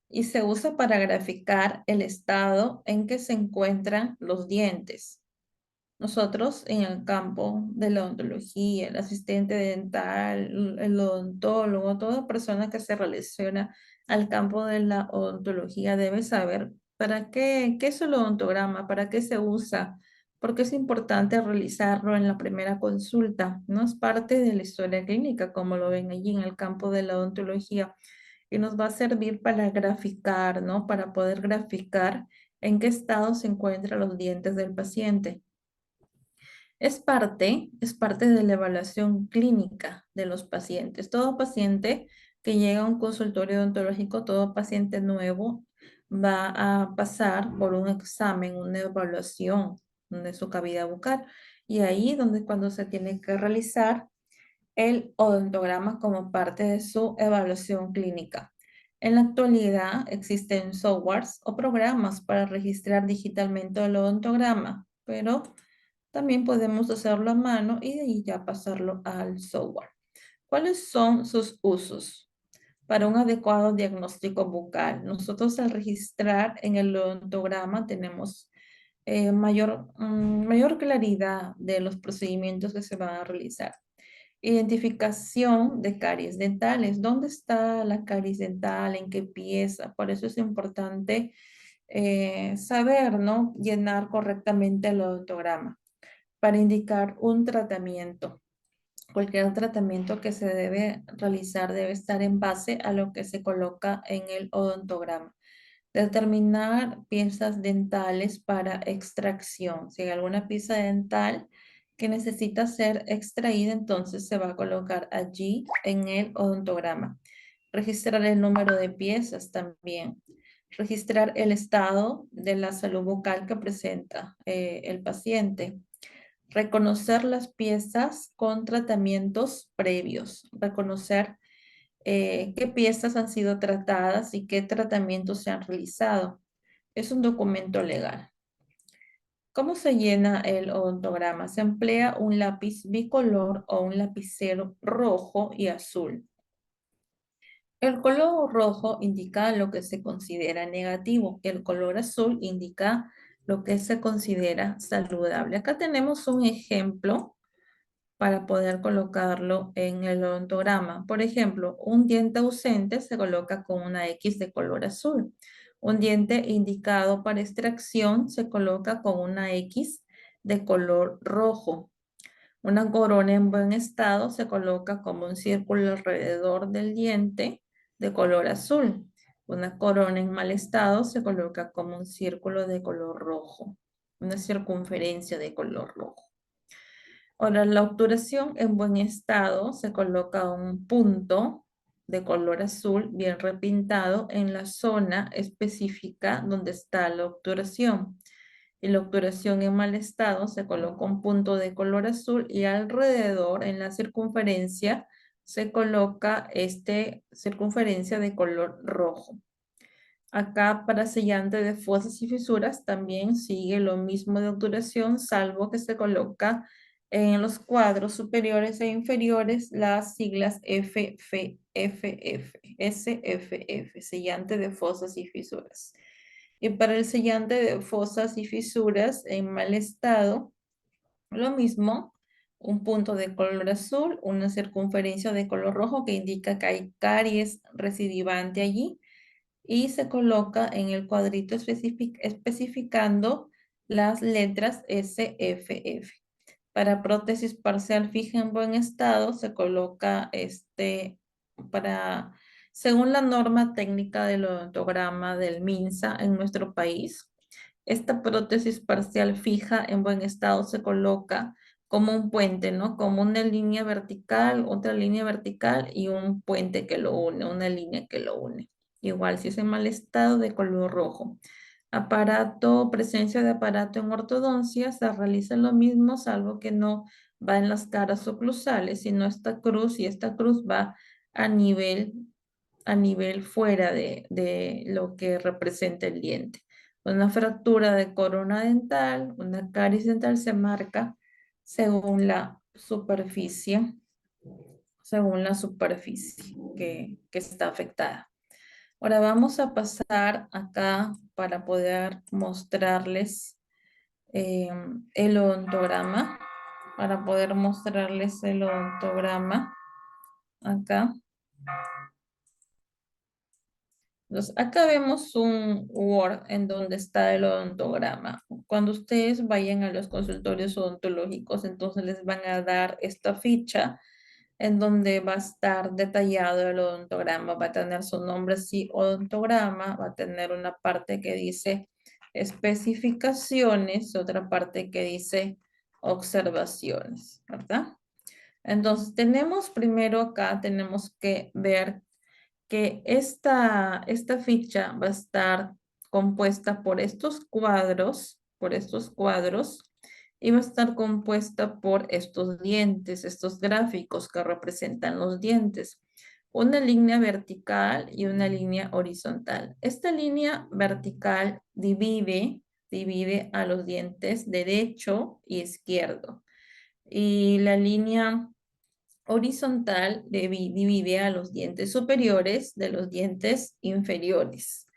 y se usa para graficar el estado en que se encuentran los dientes. Nosotros en el campo de la odontología, el asistente dental, el odontólogo, toda persona que se relaciona al campo de la odontología debe saber para qué es el odontograma, para qué se usa, porque es importante realizarlo en la primera consulta. No es parte de la historia clínica, como lo ven allí en el campo de la odontología, y nos va a servir para graficar, ¿no? Para poder graficar en qué estado se encuentran los dientes del paciente. Es parte de la evaluación clínica de los pacientes. Todo paciente que llega a un consultorio odontológico, todo paciente nuevo va a pasar por un examen, una evaluación de su cavidad bucal. Y ahí donde cuando se tiene que realizar el odontograma como parte de su evaluación clínica. En la actualidad existen softwares o programas para registrar digitalmente el odontograma, pero también podemos hacerlo a mano y de ahí ya pasarlo al software. ¿Cuáles son sus usos? Para un adecuado diagnóstico bucal, nosotros al registrar en el odontograma tenemos mayor claridad de los procedimientos que se van a realizar. Identificación de caries dentales. ¿Dónde está la caries dental? ¿En qué pieza? Por eso es importante saber, ¿no? Llenar correctamente el odontograma para indicar un tratamiento. Cualquier tratamiento que se debe realizar debe estar en base a lo que se coloca en el odontograma. Determinar piezas dentales para extracción. Si hay alguna pieza dental que necesita ser extraída, entonces se va a colocar allí en el odontograma. Registrar el número de piezas también. Registrar el estado de la salud bucal que presenta el paciente. Reconocer las piezas con tratamientos previos. Reconocer qué piezas han sido tratadas y qué tratamientos se han realizado. Es un documento legal. ¿Cómo se llena el odontograma? Se emplea un lápiz bicolor o un lapicero rojo y azul. El color rojo indica lo que se considera negativo. El color azul indica lo que se considera saludable. Acá tenemos un ejemplo para poder colocarlo en el odontograma. Por ejemplo, un diente ausente se coloca con una X de color azul. Un diente indicado para extracción se coloca con una X de color rojo. Una corona en buen estado se coloca como un círculo alrededor del diente de color azul. Una corona en mal estado se coloca como un círculo de color rojo, una circunferencia de color rojo. Ahora, la obturación en buen estado se coloca un punto de color azul bien repintado en la zona específica donde está la obturación. Y la obturación en mal estado se coloca un punto de color azul y alrededor en la circunferencia se coloca circunferencia de color rojo. Acá para sellante de fosas y fisuras también sigue lo mismo de obturación, salvo que se coloca en los cuadros superiores e inferiores las siglas FFFF, SFF, sellante de fosas y fisuras. Y para el sellante de fosas y fisuras en mal estado, lo mismo, un punto de color azul, una circunferencia de color rojo que indica que hay caries recidivante allí y se coloca en el cuadrito especificando las letras SFF. Para prótesis parcial fija en buen estado se coloca para, según la norma técnica del odontograma del MINSA en nuestro país, esta prótesis parcial fija en buen estado se coloca como un puente, ¿no? Como una línea vertical, otra línea vertical y un puente que lo une, una línea que lo une. Igual, si es en mal estado, de color rojo. Aparato, presencia de aparato en ortodoncia, se realiza lo mismo, salvo que no va en las caras oclusales, sino esta cruz y esta cruz va a nivel, a nivel fuera de lo que representa el diente. Una fractura de corona dental, una caries dental se marca según la superficie que está afectada. Ahora vamos a pasar acá para poder mostrarles eh, el odontograma, para poder mostrarles el odontograma acá. Entonces, acá vemos un Word en donde está el odontograma. Cuando ustedes vayan a los consultorios odontológicos, entonces les van a dar esta ficha en donde va a estar detallado el odontograma. Va a tener su nombre, sí, odontograma, va a tener una parte que dice especificaciones, otra parte que dice observaciones, ¿verdad? Entonces, tenemos primero acá, tenemos que ver que esta ficha va a estar compuesta por estos cuadros, y va a estar compuesta por estos dientes, estos gráficos que representan los dientes. Una línea vertical y una línea horizontal. Esta línea vertical divide a los dientes derecho y izquierdo. Y la línea horizontal divide a los dientes superiores de los dientes inferiores.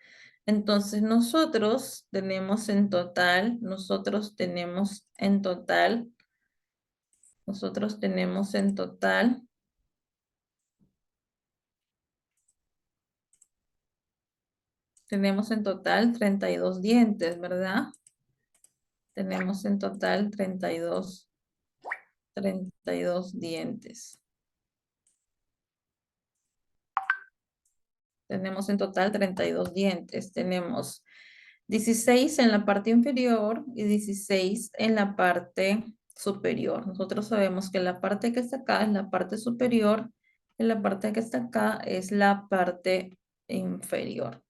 Entonces nosotros tenemos en total 32 dientes, ¿verdad? Tenemos en total 32 dientes. Tenemos en total 32 dientes. Tenemos 16 en la parte inferior y 16 en la parte superior. Nosotros sabemos que la parte que está acá es la parte superior y la parte que está acá es la parte inferior.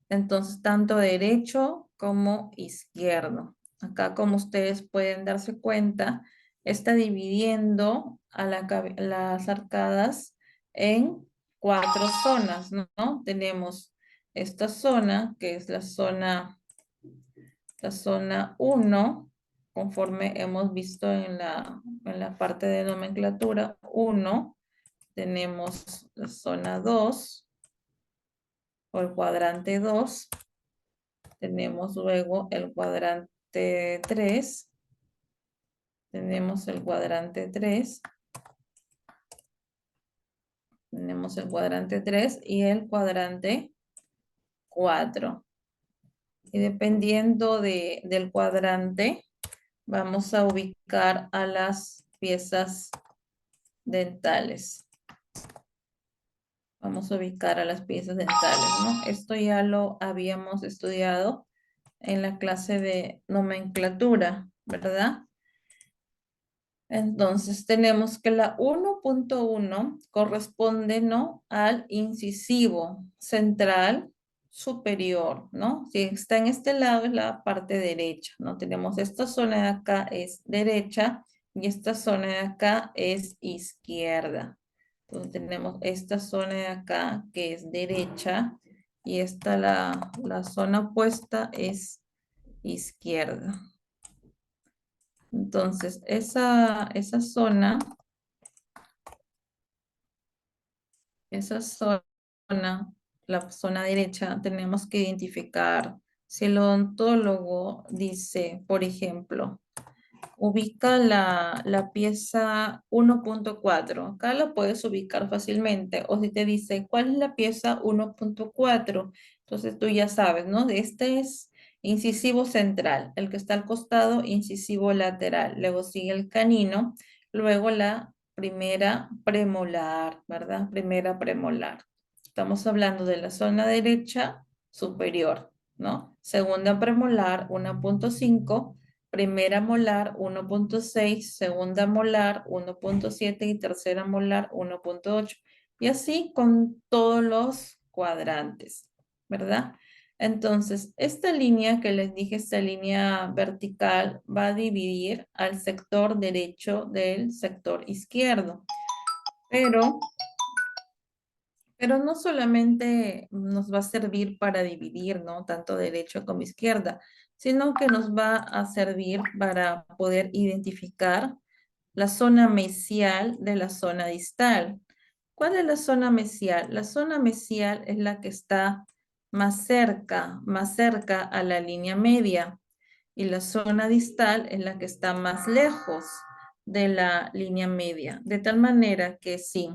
Entonces, tanto derecho como izquierdo. Acá, como ustedes pueden darse cuenta, está dividiendo a las arcadas en 4 zonas, ¿no? Tenemos esta zona, que es la zona 1, conforme hemos visto en la parte de nomenclatura 1. Tenemos la zona 2 o el cuadrante 2. Tenemos luego el cuadrante 3. Tenemos el cuadrante 3. Tenemos el cuadrante 3 y el cuadrante 4. Y dependiendo del cuadrante, vamos a ubicar a las piezas dentales. Vamos a ubicar a las piezas dentales, ¿no? Esto ya lo habíamos estudiado en la clase de nomenclatura, ¿verdad? Entonces tenemos que la 1.1 corresponde, ¿no?, al incisivo central superior, ¿no? Si está en este lado es la parte derecha, ¿no? Tenemos esta zona de acá es derecha y esta zona de acá es izquierda. Entonces tenemos esta zona de acá que es derecha y esta la zona opuesta es izquierda. Entonces, esa zona, la zona derecha, tenemos que identificar si el odontólogo dice, por ejemplo, ubica la pieza 1.4. Acá la puedes ubicar fácilmente. O si te dice, ¿cuál es la pieza 1.4? Entonces tú ya sabes, ¿no? Este es incisivo central. El que está al costado, incisivo lateral. Luego sigue el canino. Luego la primera premolar, ¿verdad? Primera premolar. Estamos hablando de la zona derecha superior, ¿no? Segunda premolar, 1.5. primera molar 1.6, segunda molar 1.7 y tercera molar 1.8. Y así con todos los cuadrantes, ¿verdad? Entonces, esta línea que les dije, esta línea vertical, va a dividir al sector derecho del sector izquierdo. Pero no solamente nos va a servir para dividir, ¿no? Tanto derecho como izquierda, sino que nos va a servir para poder identificar la zona mesial de la zona distal. ¿Cuál es la zona mesial? La zona mesial es la que está más cerca a la línea media. Y la zona distal es la que está más lejos de la línea media. De tal manera que si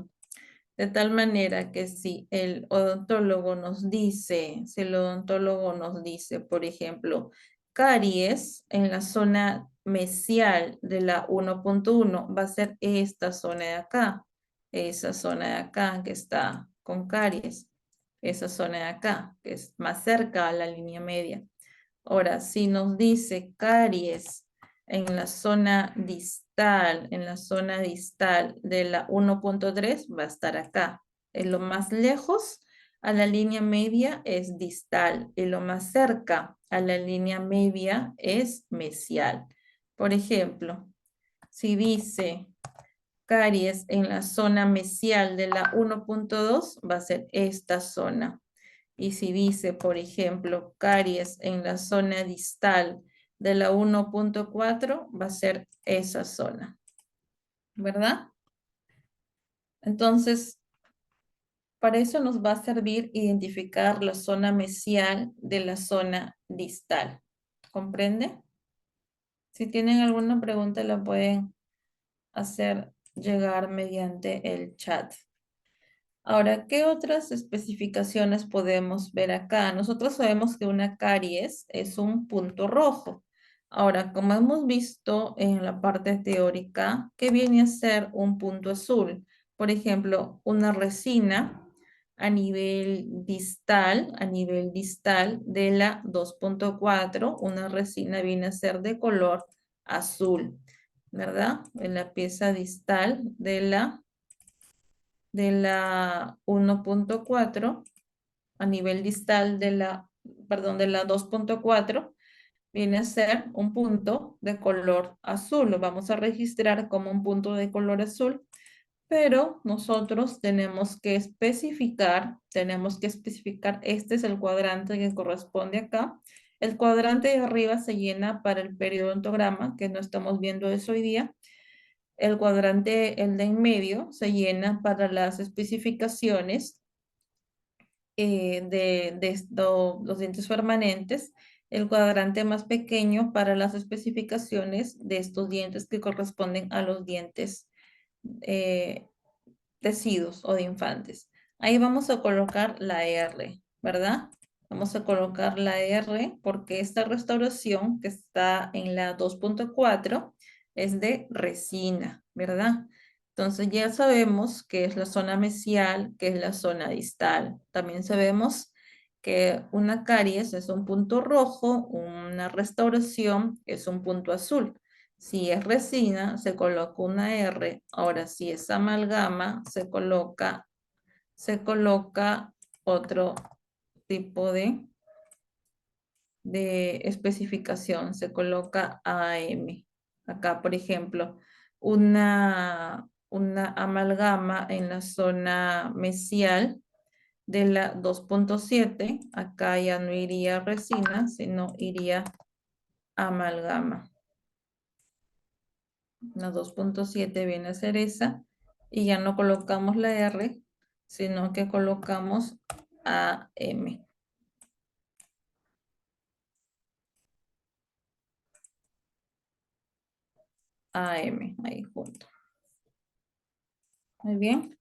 el odontólogo nos dice, por ejemplo, caries en la zona mesial de la 1.1, va a ser esta zona de acá, esa zona de acá que está con caries, esa zona de acá, que es más cerca a la línea media. Ahora, si nos dice caries en la zona distal de la 1.3 va a estar acá. En lo más lejos a la línea media es distal y lo más cerca a la línea media es mesial. Por ejemplo, si dice caries en la zona mesial de la 1.2 va a ser esta zona. Y si dice, por ejemplo, caries en la zona distal de la 1.4, va a ser esa zona, ¿verdad? Entonces, para eso nos va a servir identificar la zona mesial de la zona distal. ¿Comprende? Si tienen alguna pregunta, la pueden hacer llegar mediante el chat. Ahora, ¿qué otras especificaciones podemos ver acá? Nosotros sabemos que una caries es un punto rojo. Ahora, como hemos visto en la parte teórica, ¿qué viene a ser un punto azul? Por ejemplo, una resina a nivel distal de la 2.4, una resina viene a ser de color azul, ¿verdad? En la pieza distal de la 1.4 a nivel distal de la 2.4 viene a ser un punto de color azul. Lo vamos a registrar como un punto de color azul, pero nosotros tenemos que especificar, este es el cuadrante que corresponde acá. El cuadrante de arriba se llena para el periodontograma, que no estamos viendo eso hoy día. El cuadrante, el de en medio, se llena para las especificaciones los dientes permanentes. El cuadrante más pequeño para las especificaciones de estos dientes que corresponden a los dientes eh, decidos o de infantes. Ahí vamos a colocar la R, ¿verdad? Vamos a colocar la R porque esta restauración que está en la 2.4 es de resina, ¿verdad? Entonces ya sabemos que es la zona mesial, que es la zona distal. También sabemos que una caries es un punto rojo, una restauración es un punto azul. Si es resina, se coloca una R. Ahora, si es amalgama, se coloca otro tipo de especificación. Se coloca AM. Acá, por ejemplo, una amalgama en la zona mesial de la 2.7. Acá ya no iría resina, sino iría amalgama. La 2.7 viene a ser esa. Y ya no colocamos la R, sino que colocamos AM. AM, ahí junto. Muy bien.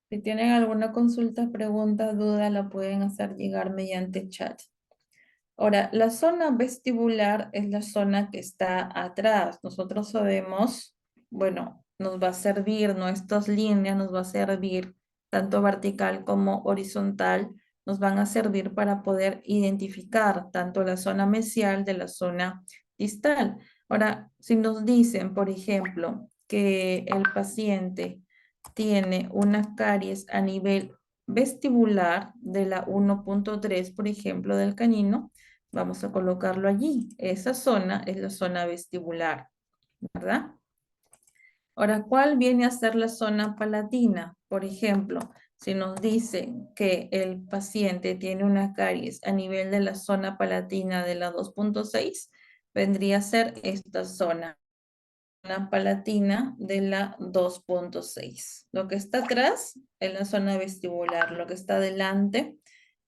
Si tienen alguna consulta, pregunta, duda, la pueden hacer llegar mediante chat. Ahora, la zona vestibular es la zona que está atrás. Nosotros sabemos, bueno, nos va a servir, nuestras líneas nos va a servir tanto vertical como horizontal nos van a servir para poder identificar tanto la zona mesial de la zona distal. Ahora, si nos dicen, por ejemplo, que el paciente tiene una caries a nivel vestibular de la 1.3, por ejemplo, del canino, vamos a colocarlo allí. Esa zona es la zona vestibular, ¿verdad? Ahora, ¿cuál viene a ser la zona palatina? Por ejemplo, si nos dicen que el paciente tiene una caries a nivel de la zona palatina de la 2.6, vendría a ser esta zona palatina de la 2.6. Lo que está atrás es la zona vestibular, lo que está adelante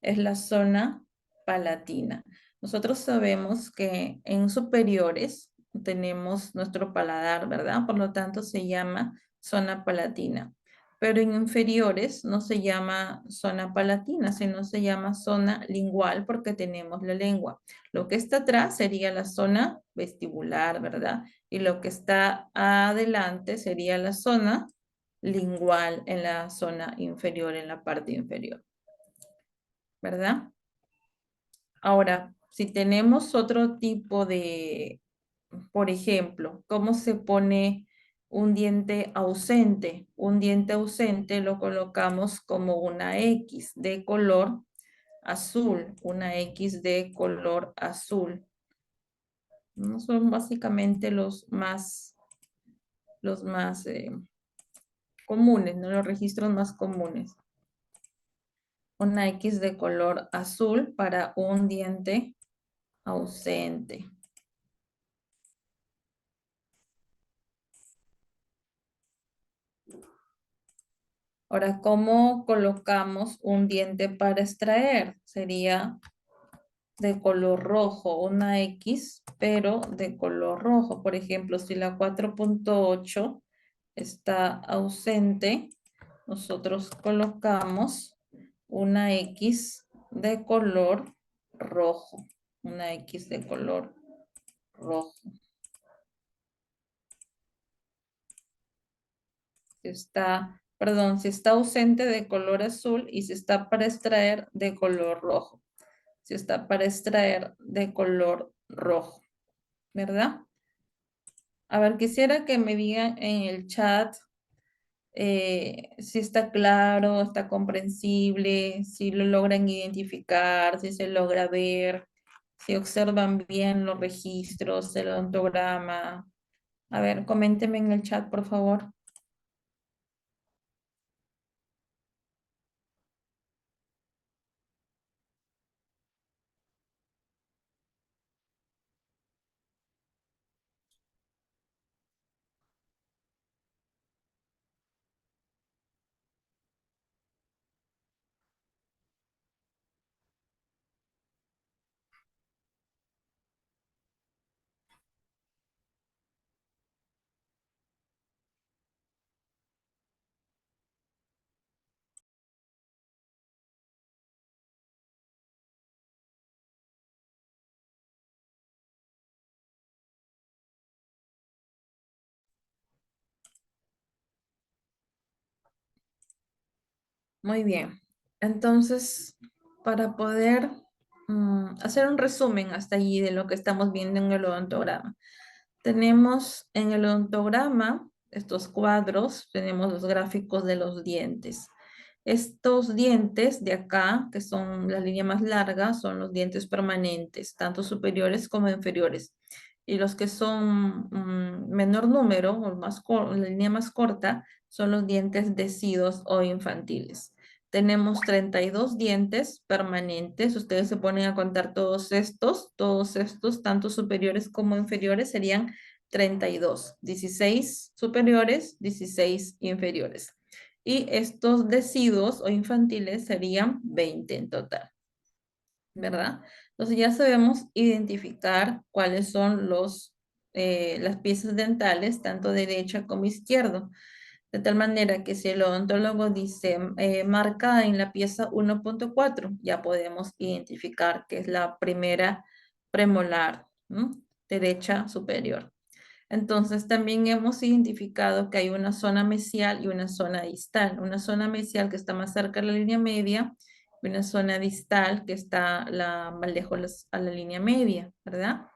es la zona palatina. Nosotros sabemos que en superiores tenemos nuestro paladar, ¿verdad? Por lo tanto se llama zona palatina. Pero en inferiores no se llama zona palatina, sino se llama zona lingual porque tenemos la lengua. Lo que está atrás sería la zona vestibular, ¿verdad? Y lo que está adelante sería la zona lingual en la zona inferior, en la parte inferior, ¿verdad? Ahora, si tenemos otro tipo de, por ejemplo, ¿cómo se pone un diente ausente? Un diente ausente lo colocamos como una X de color azul, una X de color azul. No son básicamente los más comunes, ¿no? Los registros más comunes. Una X de color azul para un diente ausente. Ahora, ¿cómo colocamos un diente para extraer? Sería de color rojo, una X, pero de color rojo. Por ejemplo, si la 4.8 está ausente, nosotros colocamos una X de color rojo. Una X de color rojo. Si está ausente de color azul y si está para extraer de color rojo. Si está para extraer de color rojo, ¿verdad? A ver, quisiera que me digan en el chat si está claro, está comprensible, si lo logran identificar, si se logra ver, si observan bien los registros, el ontograma. A ver, coméntenme en el chat, por favor. Muy bien. Entonces, para poder hacer un resumen hasta allí de lo que estamos viendo en el odontograma. Tenemos en el odontograma estos cuadros, tenemos los gráficos de los dientes. Estos dientes de acá, que son la línea más larga, son los dientes permanentes, tanto superiores como inferiores. Y los que son menor número, o la línea más corta, son los dientes decidos o infantiles. Tenemos 32 dientes permanentes. Ustedes se ponen a contar todos estos, tanto superiores como inferiores, serían 32. 16 superiores, 16 inferiores. Y estos deciduos o infantiles serían 20 en total, ¿verdad? Entonces ya sabemos identificar cuáles son las piezas dentales, tanto derecha como izquierdo. De tal manera que si el odontólogo dice marca en la pieza 1.4, ya podemos identificar que es la primera premolar, ¿no? Derecha superior. Entonces también hemos identificado que hay una zona mesial y una zona distal. Una zona mesial que está más cerca de la línea media una zona distal que está más lejos a la línea media, ¿verdad?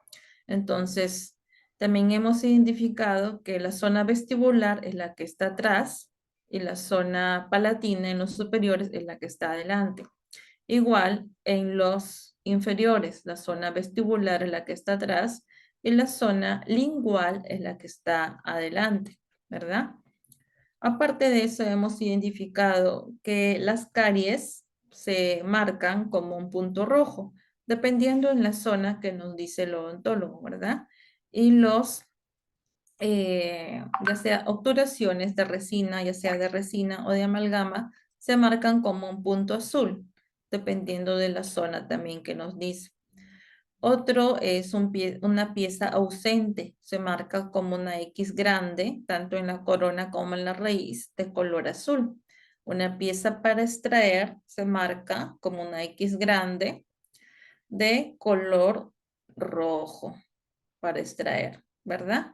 Entonces, también hemos identificado que la zona vestibular es la que está atrás y la zona palatina en los superiores es la que está adelante. Igual en los inferiores, la zona vestibular es la que está atrás y la zona lingual es la que está adelante, ¿verdad? Aparte de eso, hemos identificado que las caries se marcan como un punto rojo, dependiendo en la zona que nos dice el odontólogo, ¿verdad? Y ya sea obturaciones de resina, ya sea de resina o de amalgama, se marcan como un punto azul, dependiendo de la zona también que nos dice. Otro es una pieza ausente, se marca como una X grande, tanto en la corona como en la raíz, de color azul. Una pieza para extraer se marca como una X grande de color rojo para extraer, ¿verdad?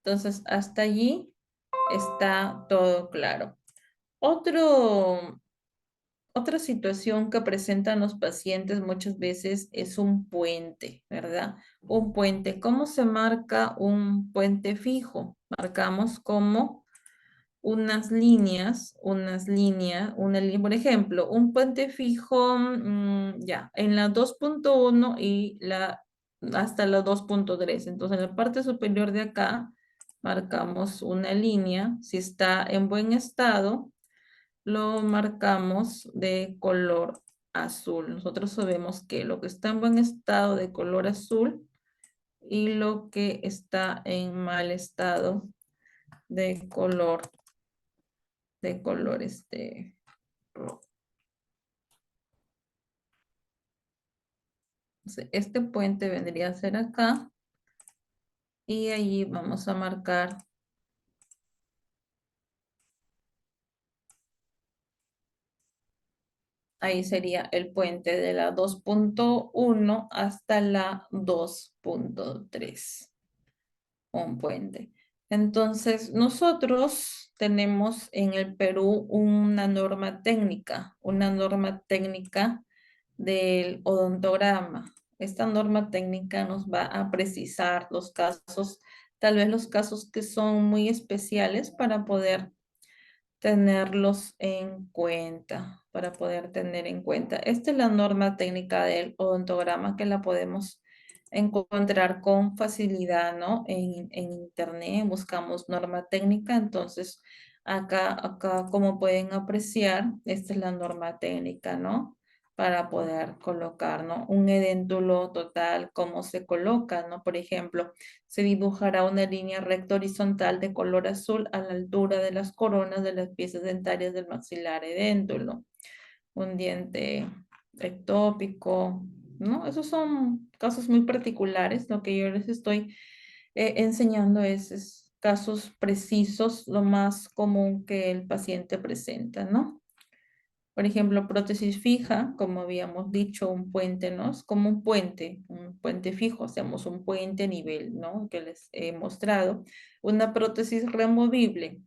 Entonces, hasta allí está todo claro. Otro Otra situación que presentan los pacientes muchas veces es un puente, ¿verdad? Un puente. ¿Cómo se marca un puente fijo? Marcamos como una línea, por ejemplo, un puente fijo, ya, en la 2.1 y hasta la 2.3. Entonces, en la parte superior de acá, marcamos una línea. Si está en buen estado, lo marcamos de color azul. Nosotros sabemos que lo que está en buen estado de color azul y lo que está en mal estado de color rojo. Entonces, este puente vendría a ser acá y allí vamos a marcar. Ahí sería el puente de la 2.1 hasta la 2.3. Un puente. Entonces, nosotros tenemos en el Perú una norma técnica del odontograma. Esta norma técnica nos va a precisar los casos, tal vez los casos que son muy especiales para poder tenerlos en cuenta, para poder tener en cuenta. Esta es la norma técnica del odontograma que la podemos encontrar con facilidad, ¿no? En internet buscamos norma técnica, entonces acá como pueden apreciar, esta es la norma técnica, ¿no? Para poder colocar, ¿no? Un edéntulo total, cómo se coloca, ¿no? Por ejemplo, se dibujará una línea recta horizontal de color azul a la altura de las coronas de las piezas dentarias del maxilar edéntulo. Un diente ectópico, ¿no? Esos son casos muy particulares. Lo que yo les estoy enseñando es casos precisos, lo más común que el paciente presenta, ¿no? Por ejemplo, prótesis fija, como habíamos dicho, un puente, ¿no? Es como un puente fijo, hacemos un puente a nivel, ¿no? Que les he mostrado. Una prótesis removible.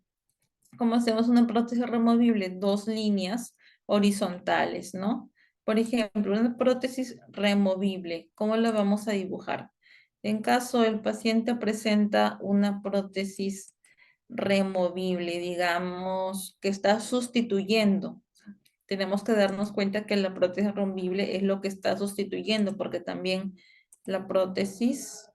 ¿Cómo hacemos una prótesis removible? Dos líneas horizontales, ¿no? Por ejemplo, una prótesis removible, ¿cómo la vamos a dibujar? En caso el paciente presenta una prótesis removible, digamos, que está sustituyendo, tenemos que darnos cuenta que la prótesis removible es lo que está sustituyendo, porque también la prótesis,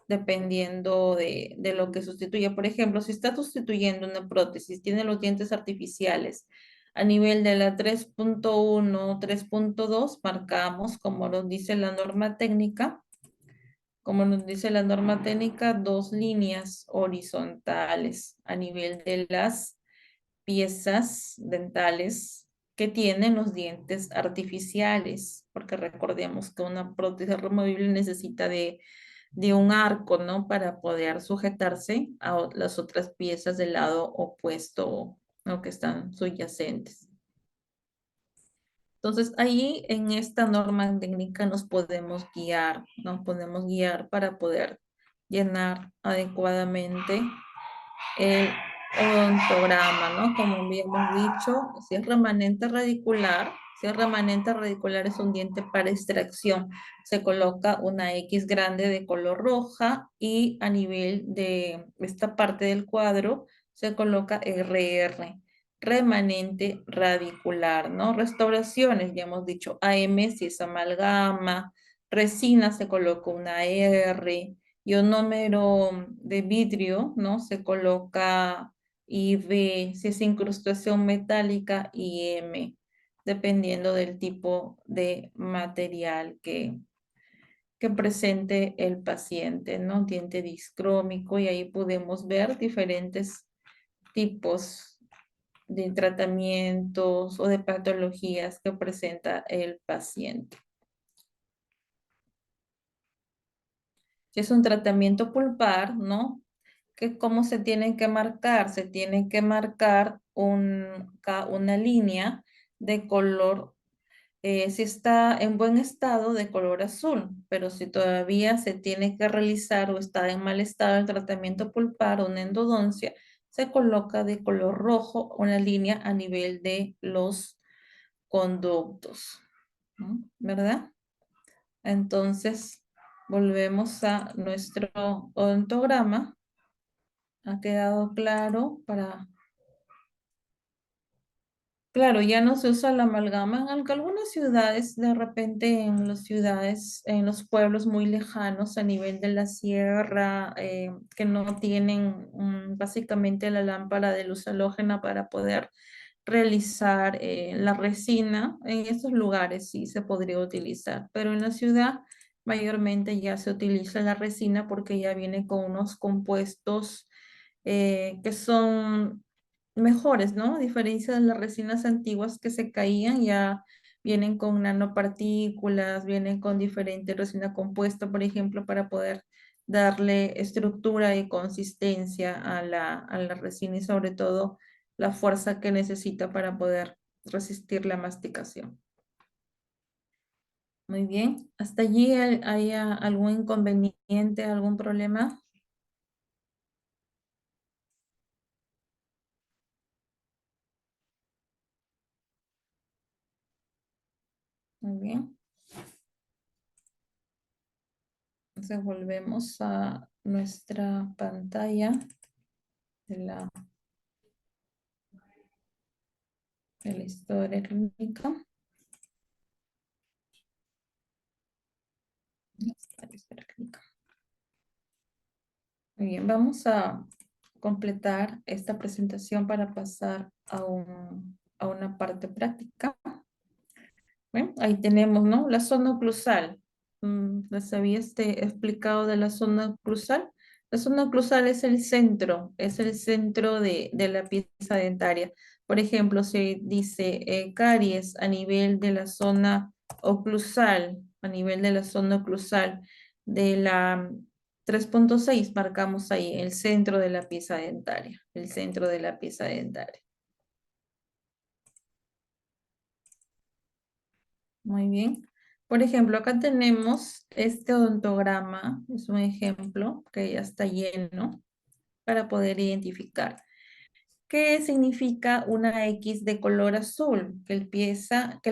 dependiendo de lo que sustituye, por ejemplo, si está sustituyendo una prótesis, tiene los dientes artificiales a nivel de la 3.1, 3.2, marcamos, como nos dice la norma técnica, dos líneas horizontales a nivel de las piezas dentales que tienen los dientes artificiales, porque recordemos que una prótesis removible necesita de un arco, ¿no? Para poder sujetarse a las otras piezas del lado opuesto, ¿no? Que están subyacentes. Entonces, ahí en esta norma técnica nos podemos guiar para poder llenar adecuadamente el odontograma, ¿no? Como habíamos dicho, si es remanente radicular, Si el remanente radicular es un diente para extracción, se coloca una X grande de color roja y a nivel de esta parte del cuadro se coloca RR, remanente radicular, ¿no? Restauraciones, ya hemos dicho AM si es amalgama, resina se coloca una R, ionómero de vidrio, ¿no? Se coloca IV, si es incrustación metálica, IM, dependiendo del tipo de material que presente el paciente, ¿no? Diente discrómico y ahí podemos ver diferentes tipos de tratamientos o de patologías que presenta el paciente. Si es un tratamiento pulpar, ¿no? ¿Cómo se tienen que marcar? Se tiene que marcar una línea de color, si está en buen estado, de color azul, pero si todavía se tiene que realizar o está en mal estado el tratamiento pulpar o una endodoncia, se coloca de color rojo una línea a nivel de los conductos, ¿no? ¿Verdad? Entonces, volvemos a nuestro odontograma. ¿Ha quedado claro para...? Claro, ya no se usa la amalgama. En algunas ciudades, de repente en las ciudades, en los pueblos muy lejanos a nivel de la sierra, que no tienen básicamente la lámpara de luz halógena para poder realizar la resina, en esos lugares sí se podría utilizar, pero en la ciudad mayormente ya se utiliza la resina porque ya viene con unos compuestos que son mejores, ¿no? A diferencia de las resinas antiguas que se caían, ya vienen con nanopartículas, vienen con diferente resina compuesta, por ejemplo, para poder darle estructura y consistencia a la resina y sobre todo la fuerza que necesita para poder resistir la masticación. Muy bien. ¿Hasta allí hay algún inconveniente, algún problema? Muy bien. Entonces volvemos a nuestra pantalla de de la historia clínica. La historia clínica. Muy bien, vamos a completar esta presentación para pasar a una parte práctica. Bueno, ahí tenemos, ¿no? La zona oclusal. ¿Les había explicado de la zona oclusal? La zona oclusal es el centro de la pieza dentaria. Por ejemplo, se dice caries a nivel de la zona oclusal, a nivel de la zona oclusal de la 3.6, marcamos ahí el centro de la pieza dentaria, el centro de la pieza dentaria. Muy bien. Por ejemplo, acá tenemos este odontograma, es un ejemplo que ya está lleno para poder identificar. ¿Qué significa una X de color azul? Que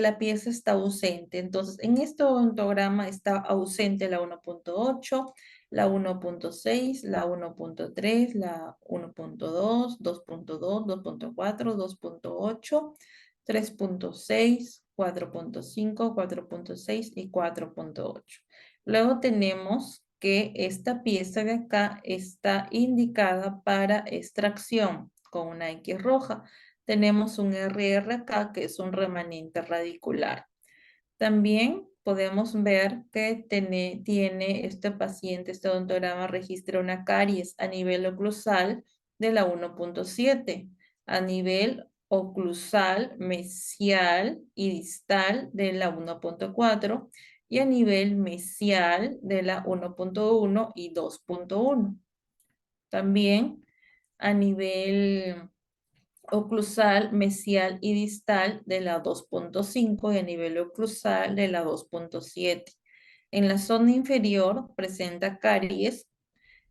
la pieza está ausente. Entonces, en este odontograma está ausente la 1.8, la 1.6, la 1.3, la 1.2, 2.2, 2.4, 2.8, 3.6, 4.5, 4.6 y 4.8. Luego tenemos que esta pieza de acá está indicada para extracción con una X roja. Tenemos un RR acá que es un remanente radicular. También podemos ver que tiene este paciente, este odontograma registra una caries a nivel oclusal de la 1.7, a nivel oclusal, mesial y distal de la 1.4 y a nivel mesial de la 1.1 y 2.1. También a nivel oclusal, mesial y distal de la 2.5 y a nivel oclusal de la 2.7. En la zona inferior presenta caries,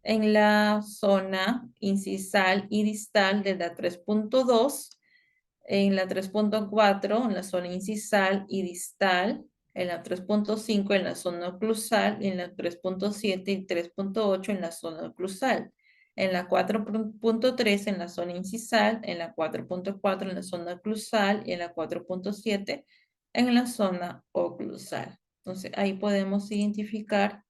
en la zona incisal y distal de la 3.2, en la 3.4 en la zona incisal y distal, en la 3.5 en la zona oclusal, y en la 3.7 y 3.8 en la zona oclusal, en la 4.3 en la zona incisal, en la 4.4 en la zona oclusal y en la 4.7 en la zona oclusal. Entonces ahí podemos identificar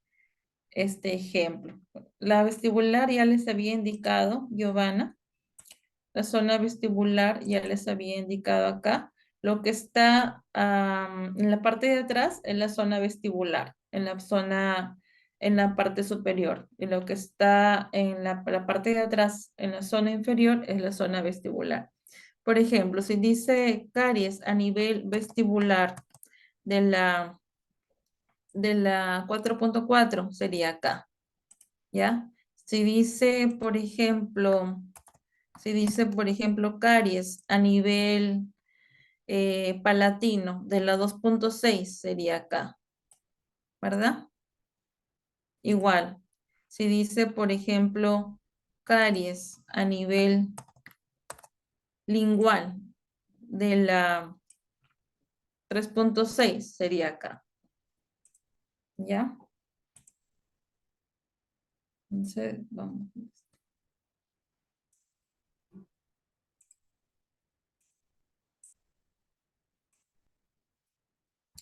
este ejemplo. La vestibular ya les había indicado, Giovanna. La zona vestibular ya les había indicado acá. Lo que está en la parte de atrás es la zona vestibular, en la parte superior. Y lo que está en la parte de atrás, en la zona inferior, es la zona vestibular. Por ejemplo, si dice caries a nivel vestibular de la 4.4 sería acá, ¿ya? Si dice, por ejemplo, caries a nivel palatino de la 2.6 sería acá, ¿verdad? Igual. Si dice, por ejemplo, caries a nivel lingual de la 3.6 sería acá, ¿ya? Entonces, vamos.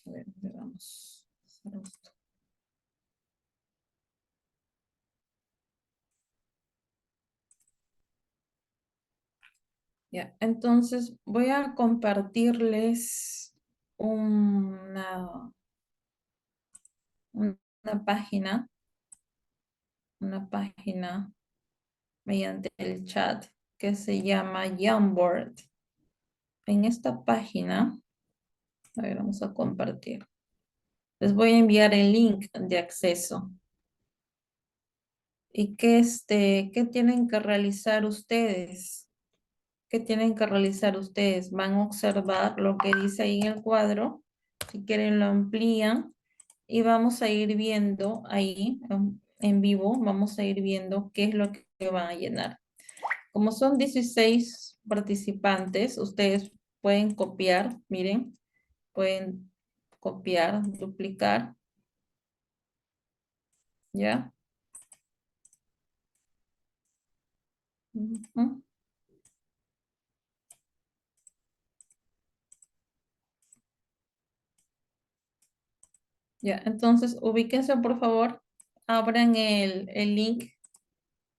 A ver, vamos. Ya, entonces voy a compartirles una, una página, una página mediante el chat que se llama Jamboard. En esta página, a ver, vamos a compartir. Les voy a enviar el link de acceso. ¿Y qué tienen que realizar ustedes? ¿Qué tienen que realizar ustedes? Van a observar lo que dice ahí en el cuadro. Si quieren lo amplían. Y vamos a ir viendo ahí en vivo, vamos a ir viendo qué es lo que van a llenar. Como son 16 participantes, ustedes pueden copiar, miren, pueden copiar, duplicar, ¿ya? Ujú. Ya, entonces ubíquense por favor, abran el link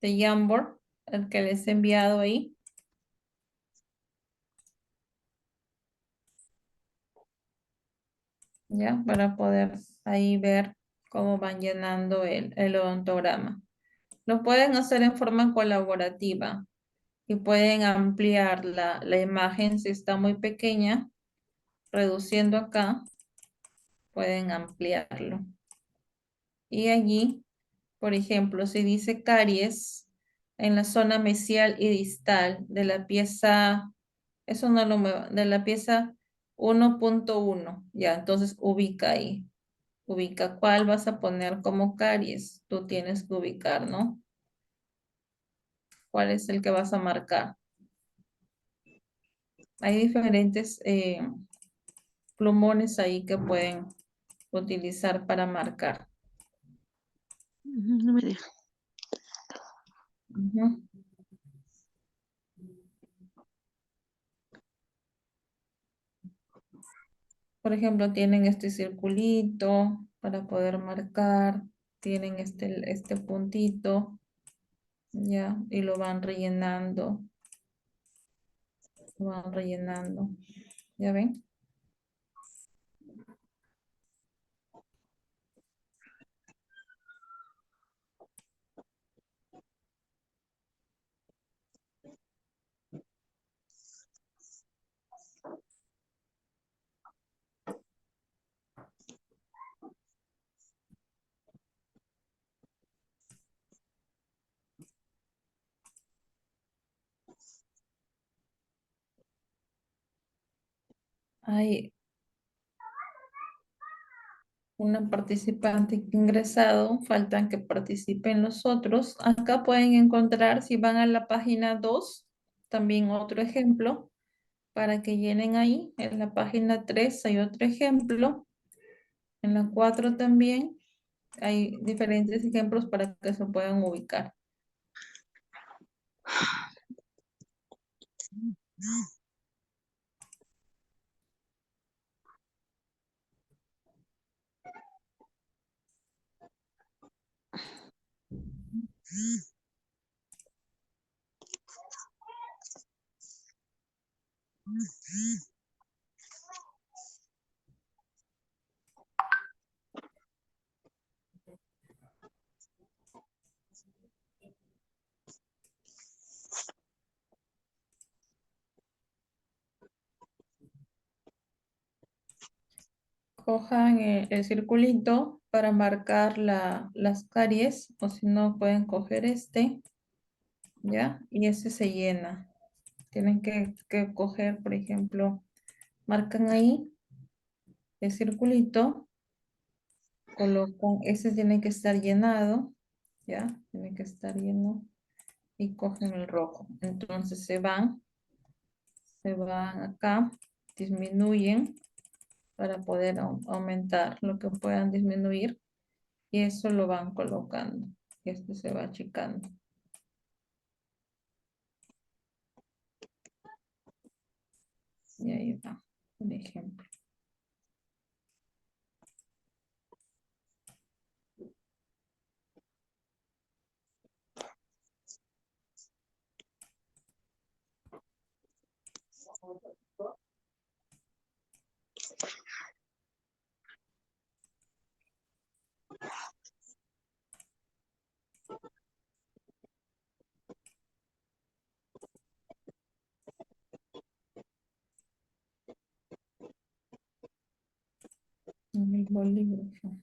de Jamboard, el que les he enviado ahí, ¿ya? Para poder ahí ver cómo van llenando el odontograma. Lo pueden hacer en forma colaborativa y pueden ampliar la imagen si está muy pequeña, reduciendo acá, pueden ampliarlo. Y allí, por ejemplo, si dice caries en la zona mesial y distal de la pieza, eso no lo mueva, de la pieza 1.1, ya, entonces ubica ahí. Ubica cuál vas a poner como caries. Tú tienes que ubicar, ¿no? ¿Cuál es el que vas a marcar? Hay diferentes plumones ahí que pueden utilizar para marcar. No me deja. Ujú. Por ejemplo, tienen este circulito para poder marcar, tienen este puntito, ya, y lo van rellenando, ¿ya ven? Hay una participante que ha ingresado, faltan que participen los otros. Acá pueden encontrar, si van a la página 2, también otro ejemplo, para que llenen ahí. En la página 3 hay otro ejemplo. En la 4 también hay diferentes ejemplos para que se puedan ubicar. Cojan el circulito para marcar las caries, o si no pueden coger este, ¿ya? Y ese se llena. Tienen que coger, por ejemplo, marcan ahí el circulito, colocan, ese tiene que estar llenado, ¿ya? Tiene que estar lleno y cogen el rojo. Entonces se van acá, disminuyen para poder aumentar lo que puedan disminuir y eso lo van colocando. Y esto se va achicando. Y ahí va, un ejemplo. En el bolígrafo.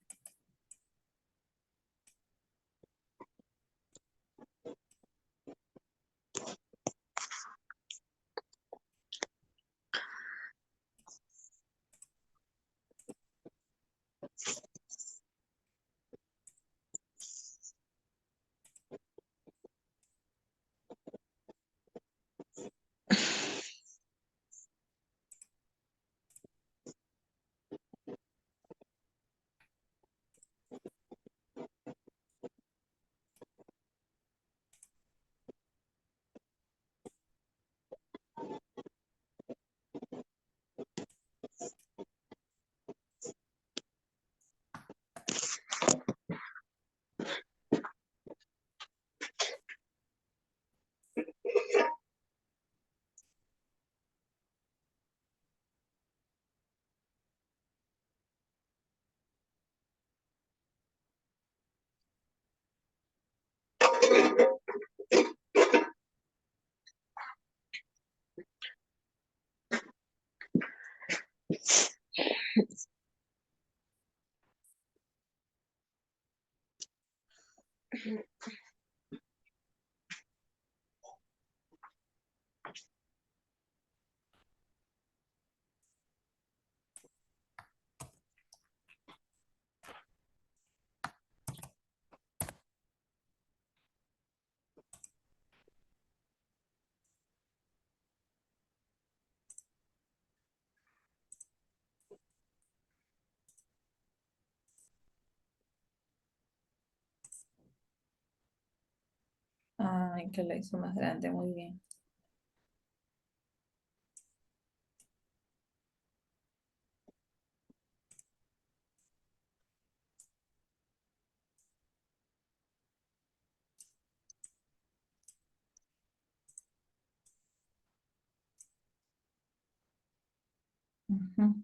Ay, que la hizo más grande, muy bien. Ujú.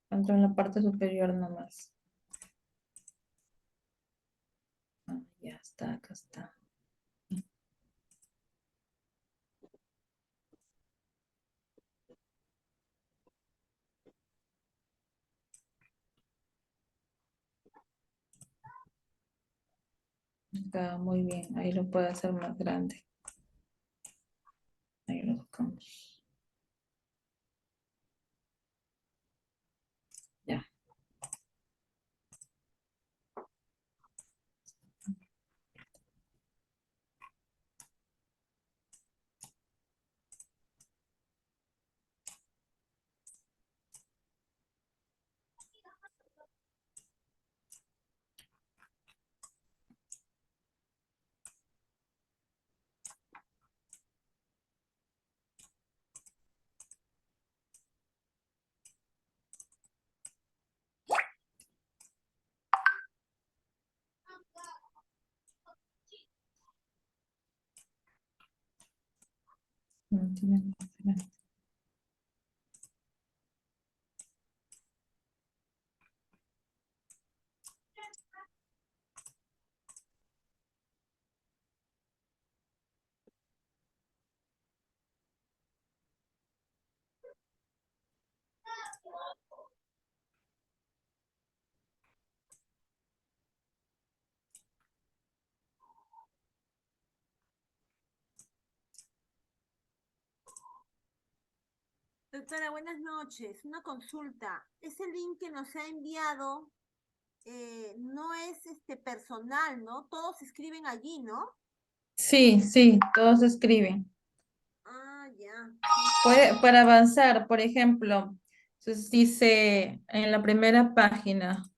Tanto en la parte superior nomás. Ah, ya está, acá está. Acá, muy bien, ahí lo puede hacer más grande. Ahí lo buscamos. Ya. Doctora, buenas noches. Una consulta. Ese link que nos ha enviado no es personal, ¿no? Todos escriben allí, ¿no? Sí, sí, todos escriben. Ah, ya. Para avanzar, por ejemplo, entonces dice en la primera página,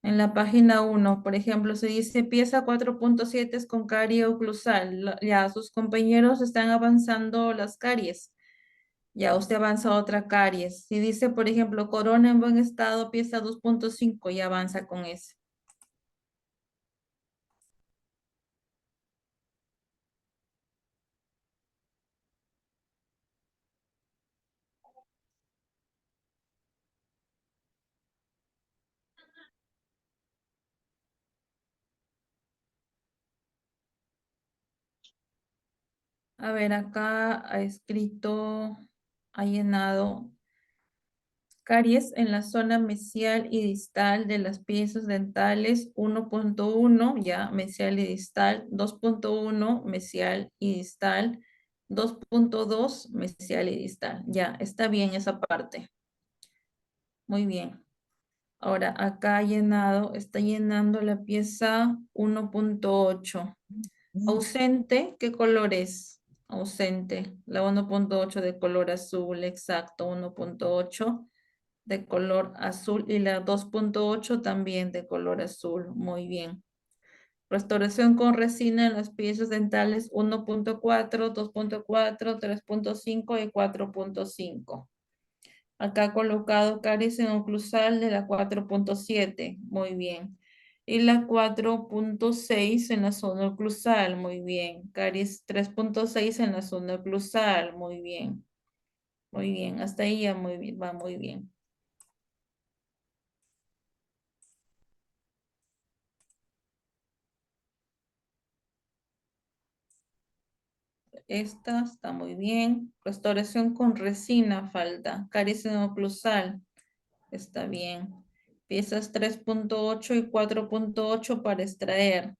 en la página 1, por ejemplo, se dice pieza 4.7 es con carie oclusal. Ya sus compañeros están avanzando las caries. Ya usted avanza a otra caries. Si dice, por ejemplo, corona en buen estado, pieza 2.5, ya avanza con ese. A ver, acá ha escrito, ha llenado caries en la zona mesial y distal de las piezas dentales 1.1, ya, mesial y distal, 2.1, mesial y distal, 2.2, mesial y distal. Ya, está bien esa parte. Muy bien. Ahora, acá ha llenado, está llenando la pieza 1.8. Ausente, ¿qué color es? Ausente. La 1.8 de color azul, exacto, 1.8 de color azul y la 2.8 también de color azul. Muy bien. Restauración con resina en las piezas dentales 1.4, 2.4, 3.5 y 4.5. Acá ha colocado caries en oclusal de la 4.7. Muy bien. Y la 4.6 en la zona oclusal. Muy bien. Caries 3.6 en la zona oclusal. Muy bien. Muy bien. Hasta ahí ya muy bien. Va muy bien. Esta está muy bien. Restauración con resina falta. Caries en oclusal. Está bien. Piezas 3.8 y 4.8 para extraer.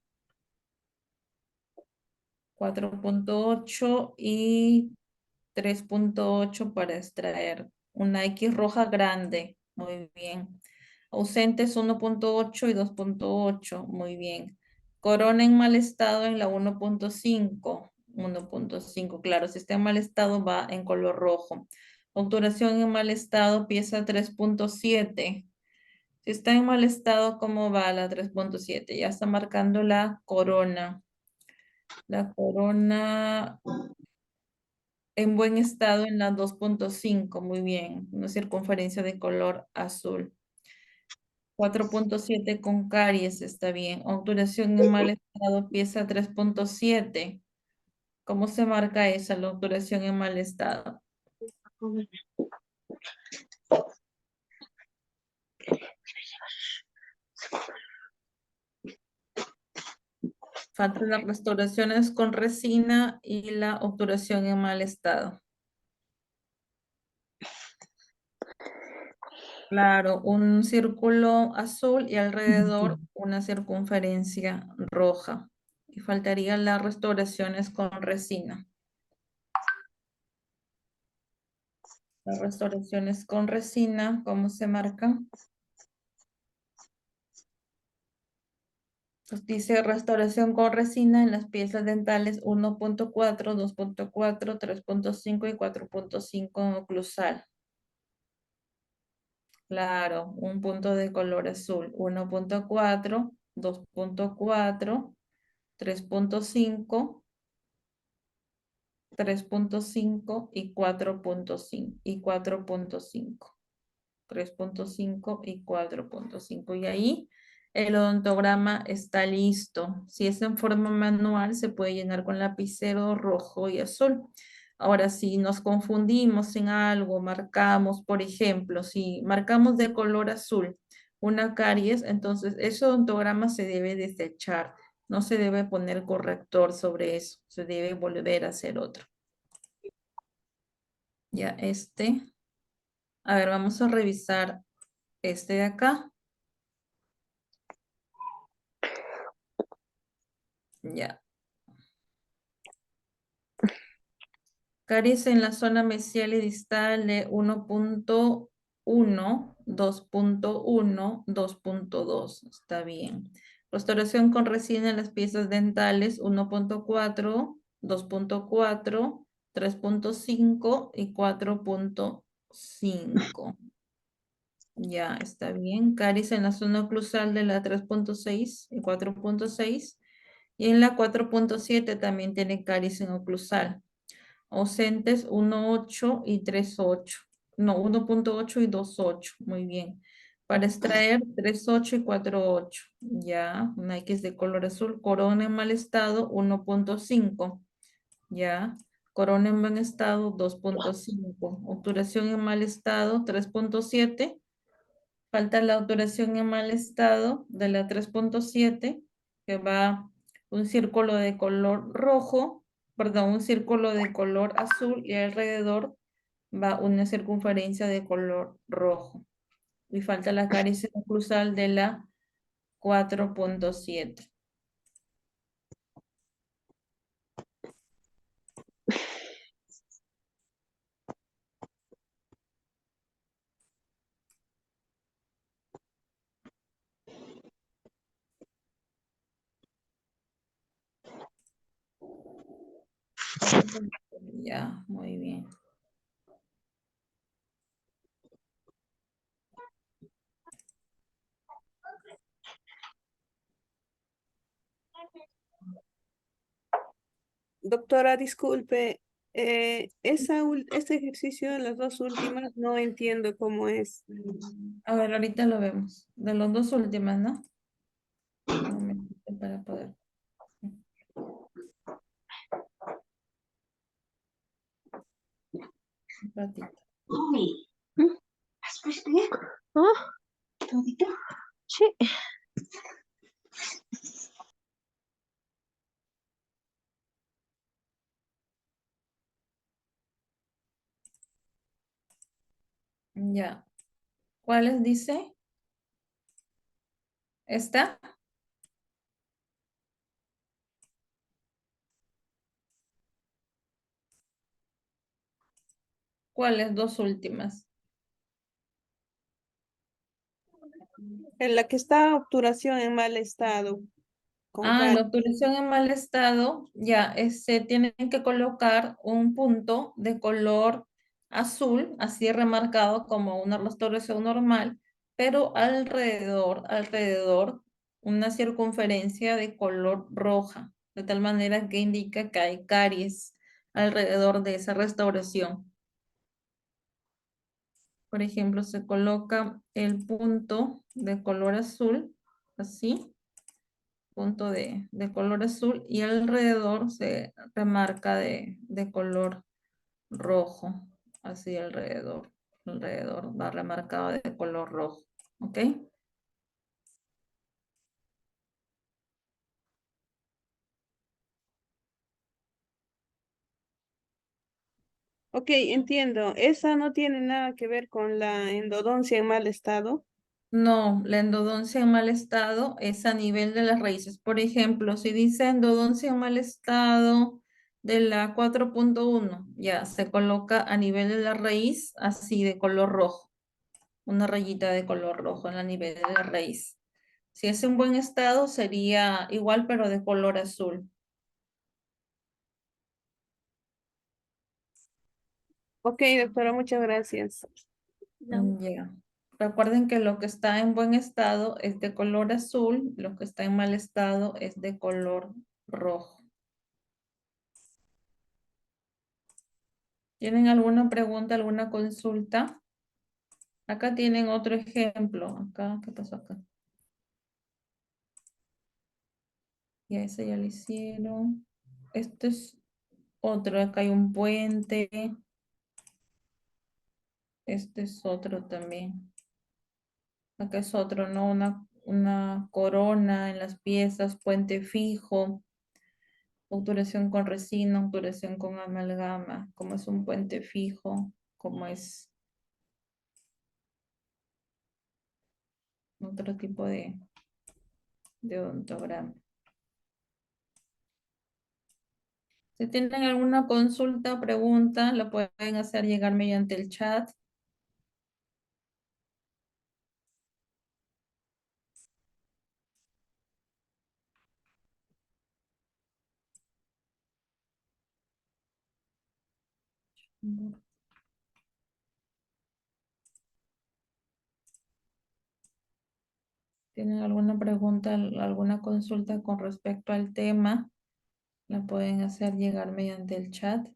4.8 y 3.8 para extraer. Una X roja grande. Muy bien. Ausentes 1.8 y 2.8. Muy bien. Corona en mal estado en la 1.5. 1.5. Claro, si está en mal estado va en color rojo. Obturación en mal estado, pieza 3.7. Si está en mal estado, ¿cómo va la 3.7? Ya está marcando la corona. La corona en buen estado en la 2.5, muy bien. Una circunferencia de color azul. 4.7 con caries, está bien. Obturación en mal estado, pieza 3.7. ¿Cómo se marca esa, la obturación en mal estado? Faltan las restauraciones con resina y la obturación en mal estado. Claro, un círculo azul y alrededor una circunferencia roja. Y faltarían las restauraciones con resina. Las restauraciones con resina, ¿cómo se marcan? Pues dice restauración con resina en las piezas dentales 1.4, 2.4, 3.5 y 4.5 en oclusal. Claro, un punto de color azul. 1.4, 2.4, 3.5, 3.5 y 4.5 y 4.5. 3.5 y 4.5. Y ahí el odontograma está listo. Si es en forma manual, se puede llenar con lapicero rojo y azul. Ahora, si nos confundimos en algo, marcamos, por ejemplo, si marcamos de color azul una caries, entonces ese odontograma se debe desechar. No se debe poner corrector sobre eso. Se debe volver a hacer otro. Ya este. A ver, vamos a revisar este de acá. Ya. Caries en la zona mesial y distal de 1.1, 2.1, 2.2. Está bien. Restauración con resina en las piezas dentales 1.4, 2.4, 3.5 y 4.5. Ya, está bien. Caries en la zona oclusal de la 3.6 y 4.6. Y en la 4.7 también tiene caries en oclusal. Ausentes 1.8 y 3.8. No, 1.8 y 2.8. Muy bien. Para extraer 3.8 y 4.8. Ya, una X de color azul. Corona en mal estado 1.5. Ya. Corona en buen estado 2.5. Obturación en mal estado 3.7. Falta la obturación en mal estado de la 3.7, que va un círculo de color rojo, perdón, un círculo de color azul y alrededor va una circunferencia de color rojo. Y falta la caries oclusal de la 4.7. Ya, muy bien. Doctora, disculpe, este ejercicio de las dos últimas no entiendo cómo es. A ver, ahorita lo vemos. De los dos últimas, ¿no? Un momentito para poder. Un ratito. ¿Has puesto ya? ¿Ah? ¿Todito? Sí. Ya. ¿Cuáles dice? ¿Esta? ¿Cuáles dos últimas? En la que está obturación en mal estado, con Ah, en la cal. obturación en mal estado, ya, se tienen que colocar un punto de color azul, así remarcado como una restauración normal, pero alrededor, una circunferencia de color roja, de tal manera que indica que hay caries alrededor de esa restauración. Por ejemplo, se coloca el punto de color azul, así, punto de color azul, y alrededor se remarca de color rojo, así alrededor va remarcado de color rojo, ¿ok? Ok, entiendo. Esa no tiene nada que ver con la endodoncia en mal estado. No, la endodoncia en mal estado es a nivel de las raíces. Por ejemplo, si dice endodoncia en mal estado de la 4.1, ya se coloca a nivel de la raíz así de color rojo, una rayita de color rojo en la nivel de la raíz. Si es en buen estado sería igual pero de color azul. Ok, doctora, muchas gracias. Ya. Recuerden que lo que está en buen estado es de color azul, lo que está en mal estado es de color rojo. ¿Tienen alguna pregunta, alguna consulta? Acá tienen otro ejemplo. Acá, ¿qué pasó acá? Ya ese ya lo hicieron. Esto es Otro, acá hay un puente. Este es otro también. Acá es otro, ¿no? Una corona en las piezas, puente fijo, obturación con resina, obturación con amalgama. Como es un puente fijo, como es otro tipo de odontograma. Si tienen alguna consulta o pregunta, lo pueden hacer llegar mediante el chat. ¿Tienen alguna pregunta, alguna consulta con respecto al tema? La pueden hacer llegar mediante el chat.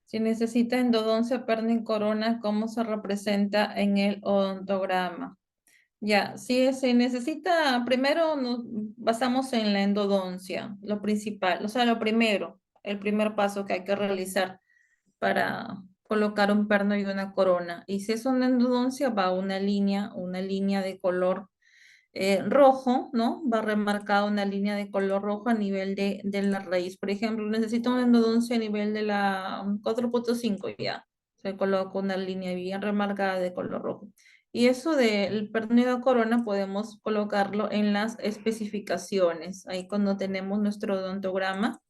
Si necesita endodoncia, perno y corona, ¿cómo se representa en el odontograma? Ya, si se necesita, primero nos basamos en la endodoncia, lo principal, o sea, lo primero, el primer paso que hay que realizar para colocar un perno y una corona. Y si es una endodoncia, va una línea de color rojo, ¿no? Va remarcada una línea de color rojo a nivel de la raíz. Por ejemplo, necesito una endodoncia a nivel de la 4.5 ya. Se coloca una línea bien remarcada de color rojo. Y eso del pernido corona podemos colocarlo en las especificaciones. Ahí cuando tenemos nuestro odontograma,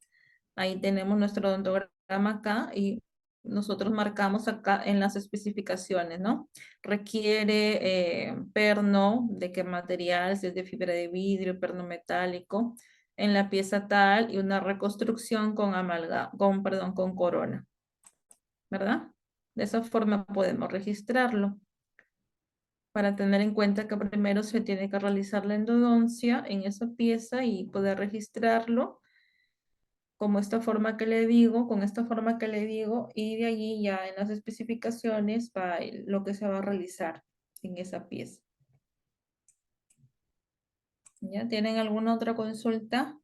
ahí tenemos nuestro odontograma acá y nosotros marcamos acá en las especificaciones, ¿no? Requiere perno, de qué material, si es de fibra de vidrio, perno metálico, en la pieza tal y una reconstrucción con perdón, con corona, ¿verdad? De esa forma podemos registrarlo para tener en cuenta que primero se tiene que realizar la endodoncia en esa pieza y poder registrarlo como esta forma que le digo, con esta forma que le digo, y de allí ya en las especificaciones va lo que se va a realizar en esa pieza. ¿Ya tienen alguna otra consulta?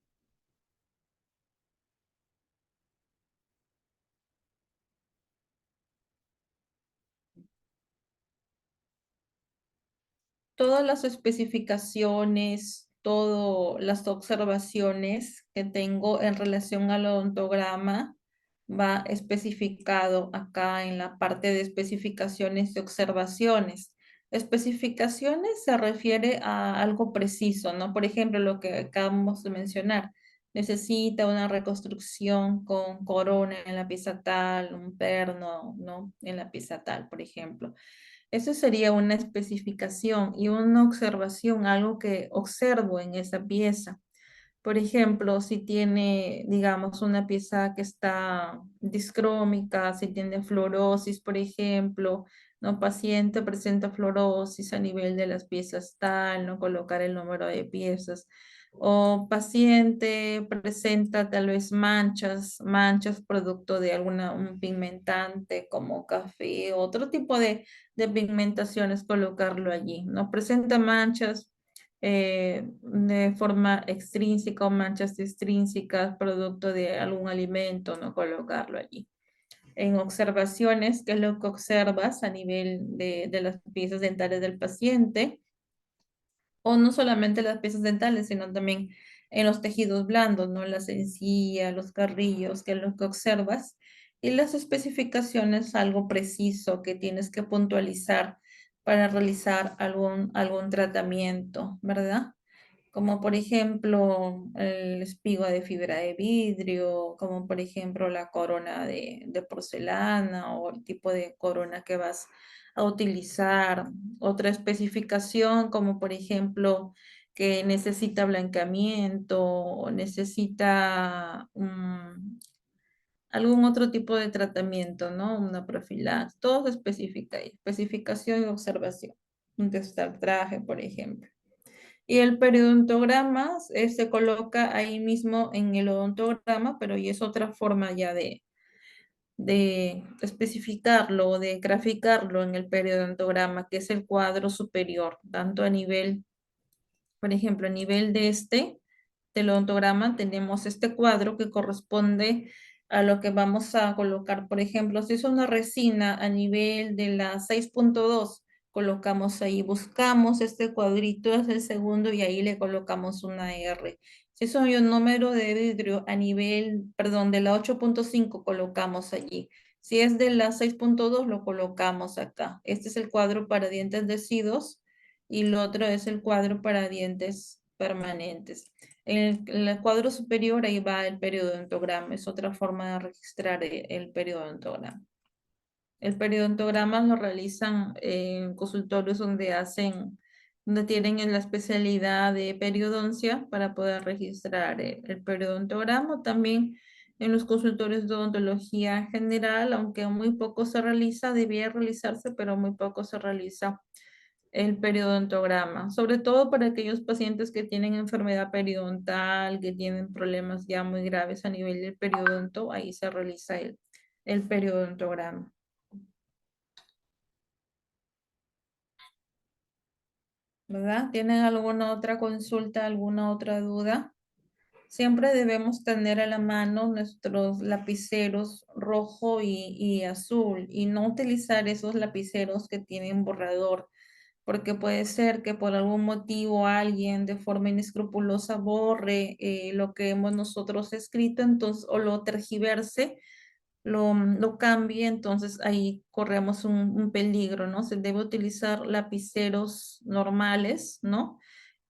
Todas las especificaciones, todas las observaciones que tengo en relación al odontograma va especificado acá en la parte de especificaciones y observaciones. Especificaciones se refiere a algo preciso, ¿no? Por ejemplo, lo que acabamos de mencionar. Necesita una reconstrucción con corona en la pieza tal, un perno, ¿no? En la pieza tal, por ejemplo. Eso sería una especificación y una observación, algo que observo en esa pieza. Por ejemplo, si tiene, digamos, una pieza que está discrómica, si tiene fluorosis, por ejemplo, ¿no? Paciente presenta fluorosis a nivel de las piezas tal, no colocar el número de piezas. O paciente presenta tal vez manchas producto de un pigmentante como café, otro tipo de pigmentaciones, colocarlo allí, ¿no? Presenta manchas de forma extrínseca o manchas extrínsecas, producto de algún alimento, no colocarlo allí. En observaciones, ¿qué es lo que observas a nivel de las piezas dentales del paciente? O no solamente las piezas dentales, sino también en los tejidos blandos, ¿no? Las encías, los carrillos, ¿qué es lo que observas? Y las especificaciones, algo preciso que tienes que puntualizar para realizar algún tratamiento, ¿verdad? Como por ejemplo el espigo de fibra de vidrio, como por ejemplo la corona de porcelana o el tipo de corona que vas a utilizar. Otra especificación como por ejemplo que necesita blanqueamiento o necesita algún otro tipo de tratamiento, ¿no? Una profilaxis, todo se especifica ahí, especificación y observación. Un traje, por ejemplo. Y el periodontograma se coloca ahí mismo en el odontograma, pero y es otra forma ya de especificarlo o de graficarlo en el periodontograma, que es el cuadro superior, tanto a nivel, por ejemplo, a nivel de este del odontograma tenemos este cuadro que corresponde a lo que vamos a colocar. Por ejemplo, si es una resina a nivel de la 6.2, colocamos ahí, buscamos este cuadrito, es el segundo, y ahí le colocamos una R. Si es un ionómero de vidrio a nivel, perdón, de la 8.5, colocamos allí. Si es de la 6.2, lo colocamos acá. Este es el cuadro para dientes deciduos y el otro es el cuadro para dientes permanentes. En el cuadro superior ahí va el periodontograma, es otra forma de registrar el periodontograma. El periodontograma lo realizan en consultorios donde tienen la especialidad de periodoncia para poder registrar el periodontograma. También en los consultorios de odontología general, aunque muy poco se realiza, debía realizarse, pero muy poco se realiza el periodontograma, sobre todo para aquellos pacientes que tienen enfermedad periodontal, que tienen problemas ya muy graves a nivel del periodonto, ahí se realiza el periodontograma. ¿Verdad? ¿Tienen alguna otra consulta, alguna otra duda? Siempre debemos tener a la mano nuestros lapiceros rojo y azul y no utilizar esos lapiceros que tienen borrador, porque puede ser que por algún motivo alguien de forma inescrupulosa borre lo que hemos nosotros escrito, entonces, o lo tergiverse, lo cambie, entonces ahí corremos un peligro, ¿no? Se debe utilizar lapiceros normales, ¿no?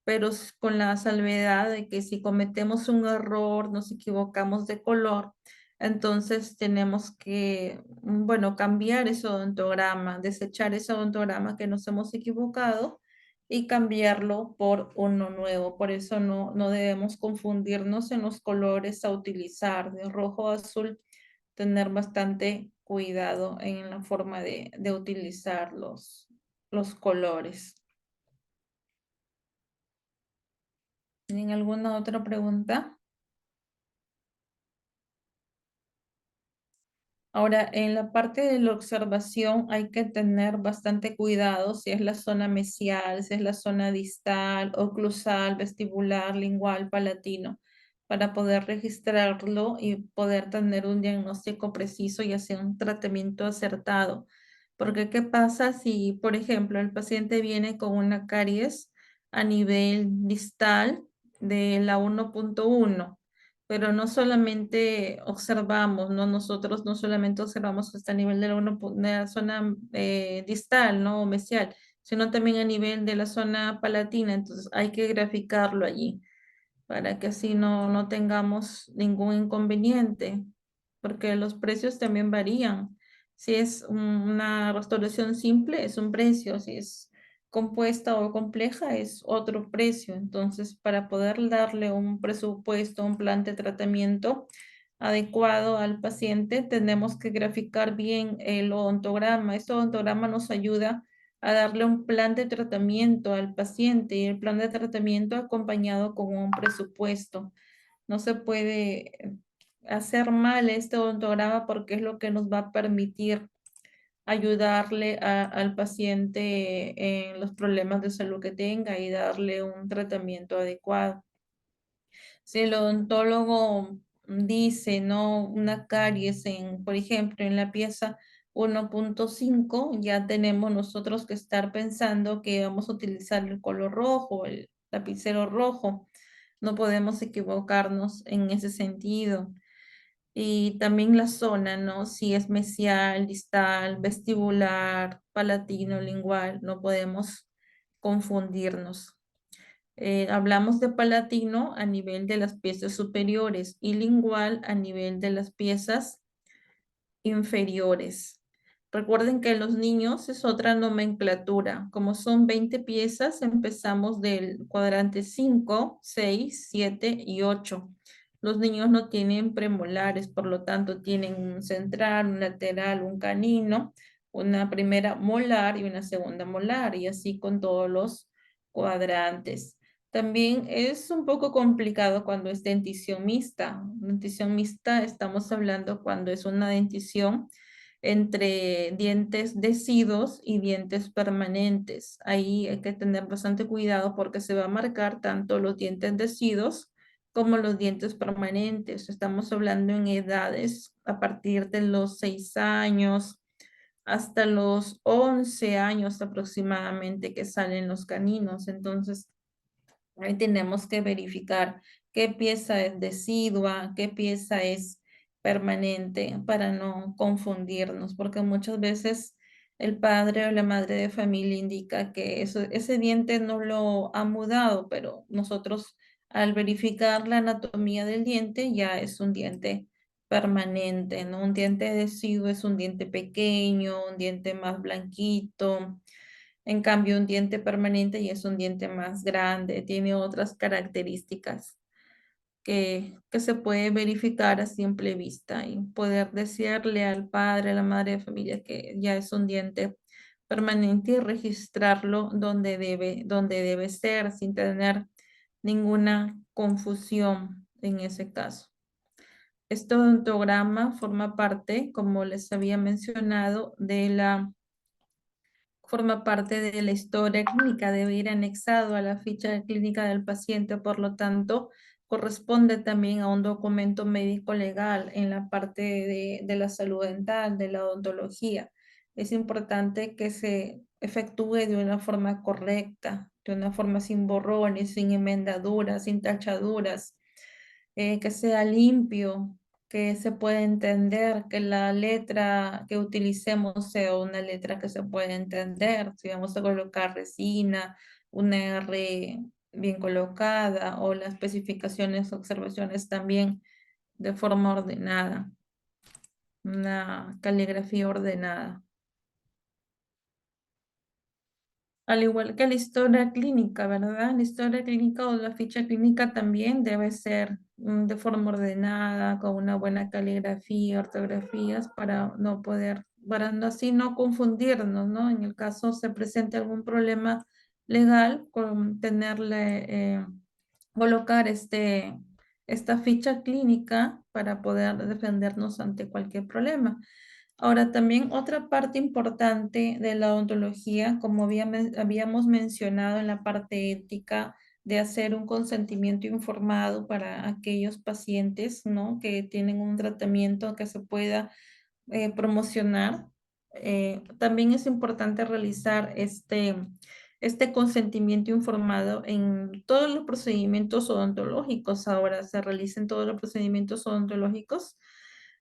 Pero con la salvedad de que si cometemos un error, nos equivocamos de color, entonces tenemos que, bueno, cambiar ese odontograma, desechar ese odontograma que nos hemos equivocado y cambiarlo por uno nuevo. Por eso no debemos confundirnos en los colores a utilizar, de rojo o azul, tener bastante cuidado en la forma de utilizar los colores. ¿Tienen alguna otra pregunta? Ahora, en la parte de la observación hay que tener bastante cuidado si es la zona mesial, si es la zona distal, oclusal, vestibular, lingual, palatino, para poder registrarlo y poder tener un diagnóstico preciso y hacer un tratamiento acertado. Porque, ¿qué pasa si, por ejemplo, el paciente viene con una caries a nivel distal de la 1.1? Pero no solamente observamos, ¿no? Nosotros no solamente observamos hasta el nivel de de la zona distal, ¿no? O mesial, sino también a nivel de la zona palatina, entonces hay que graficarlo allí para que así no tengamos ningún inconveniente, porque los precios también varían. Si es una restauración simple, es un precio; si es compuesta o compleja, es otro precio. Entonces, para poder darle un presupuesto, un plan de tratamiento adecuado al paciente, tenemos que graficar bien el odontograma. Este odontograma nos ayuda a darle un plan de tratamiento al paciente, y el plan de tratamiento acompañado con un presupuesto. No se puede hacer mal este odontograma, porque es lo que nos va a permitir ayudarle al paciente en los problemas de salud que tenga y darle un tratamiento adecuado. Si el odontólogo dice, ¿no?, una caries por ejemplo, en la pieza 1.5, ya tenemos nosotros que estar pensando que vamos a utilizar el color rojo, el lapicero rojo. No podemos equivocarnos en ese sentido. Y también la zona, ¿no? Si es mesial, distal, vestibular, palatino, lingual, no podemos confundirnos. Hablamos de palatino a nivel de las piezas superiores y lingual a nivel de las piezas inferiores. Recuerden que los niños es otra nomenclatura. Como son 20 piezas, empezamos del cuadrante 5, 6, 7 y 8. Los niños no tienen premolares, por lo tanto tienen un central, un lateral, un canino, una primera molar y una segunda molar, y así con todos los cuadrantes. También es un poco complicado cuando es dentición mixta. Dentición mixta estamos hablando cuando es una dentición entre dientes deciduos y dientes permanentes. Ahí hay que tener bastante cuidado porque se va a marcar tanto los dientes deciduos como los dientes permanentes. Estamos hablando en edades a partir de los 6 años hasta los 11 años aproximadamente que salen los caninos. Entonces, ahí tenemos que verificar qué pieza es decidua, qué pieza es permanente para no confundirnos, porque muchas veces el padre o la madre de familia indica que ese diente no lo ha mudado, pero nosotros al verificar la anatomía del diente ya es un diente permanente, ¿no? Un diente deciduo es un diente pequeño, un diente más blanquito. En cambio, un diente permanente y es un diente más grande, tiene otras características que se puede verificar a simple vista y poder decirle al padre, a la madre de familia que ya es un diente permanente y registrarlo donde debe ser sin tener ninguna confusión en ese caso. Este odontograma forma parte, como les había mencionado, forma parte de la historia clínica, debe ir anexado a la ficha clínica del paciente, por lo tanto, corresponde también a un documento médico legal en la parte de la salud dental, de la odontología. Es importante que se efectúe de una forma correcta, de una forma sin borrones, sin enmendaduras, sin tachaduras, que sea limpio, que se pueda entender, que la letra que utilicemos sea una letra que se pueda entender. Si vamos a colocar resina, una R bien colocada o las especificaciones, observaciones también de forma ordenada, una caligrafía ordenada. Al igual que la historia clínica, ¿verdad? La historia clínica o la ficha clínica también debe ser de forma ordenada, con una buena caligrafía, ortografías, para no, así no confundirnos, ¿no? En el caso se presente algún problema legal, con colocar esta ficha clínica para poder defendernos ante cualquier problema. Ahora, también otra parte importante de la odontología, como habíamos mencionado en la parte ética, de hacer un consentimiento informado para aquellos pacientes, ¿no? Que tienen un tratamiento que se pueda promocionar. También es importante realizar este consentimiento informado en todos los procedimientos odontológicos. Ahora se realizan todos los procedimientos odontológicos,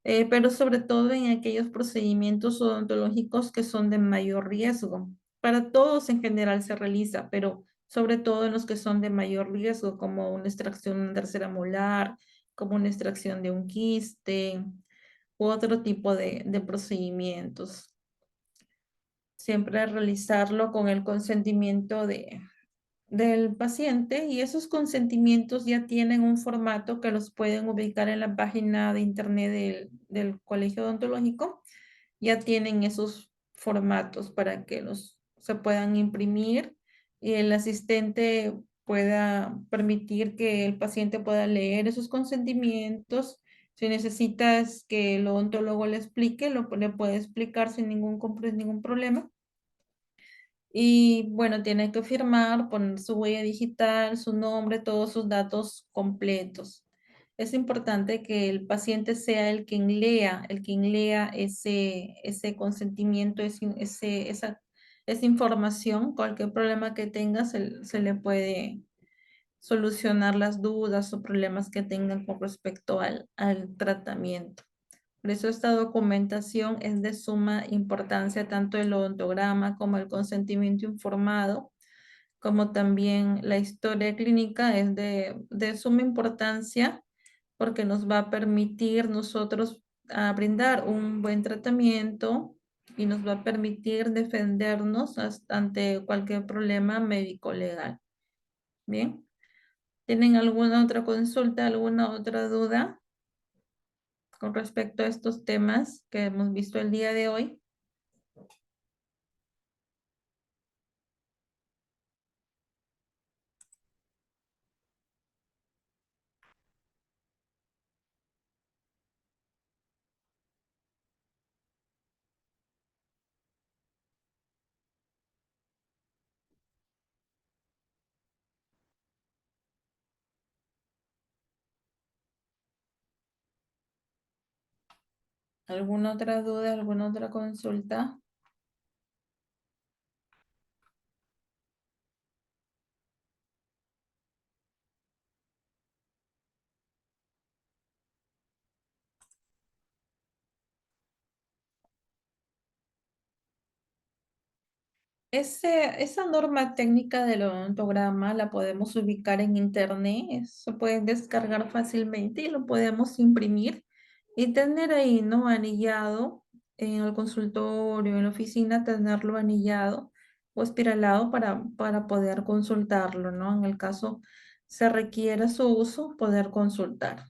pero sobre todo en aquellos procedimientos odontológicos que son de mayor riesgo. Para todos en general se realiza, pero sobre todo en los que son de mayor riesgo, como una extracción de una tercera molar, como una extracción de un quiste u otro tipo de procedimientos. Siempre realizarlo con el consentimiento del paciente, y esos consentimientos ya tienen un formato que los pueden ubicar en la página de internet del Colegio Odontológico. Ya tienen esos formatos para que se puedan imprimir y el asistente pueda permitir que el paciente pueda leer esos consentimientos. Si necesitas que el odontólogo le explique, le puede explicar sin ningún problema. Y bueno, tiene que firmar, poner su huella digital, su nombre, todos sus datos completos. Es importante que el paciente sea el quien lea ese consentimiento, esa información. Cualquier problema que tenga se le puede solucionar las dudas o problemas que tengan con respecto al tratamiento. Por eso esta documentación es de suma importancia, tanto el odontograma como el consentimiento informado, como también la historia clínica es de suma importancia porque nos va a permitir nosotros brindar un buen tratamiento y nos va a permitir defendernos ante cualquier problema médico legal. Bien, ¿tienen alguna otra consulta, alguna otra duda con respecto a estos temas que hemos visto el día de hoy? ¿Alguna otra duda, alguna otra consulta? Esa norma técnica del odontograma la podemos ubicar en internet, se puede descargar fácilmente y lo podemos imprimir y tener ahí, ¿no? Anillado en el consultorio, en la oficina, tenerlo anillado o espiralado para poder consultarlo, ¿no? En el caso se requiera su uso, poder consultar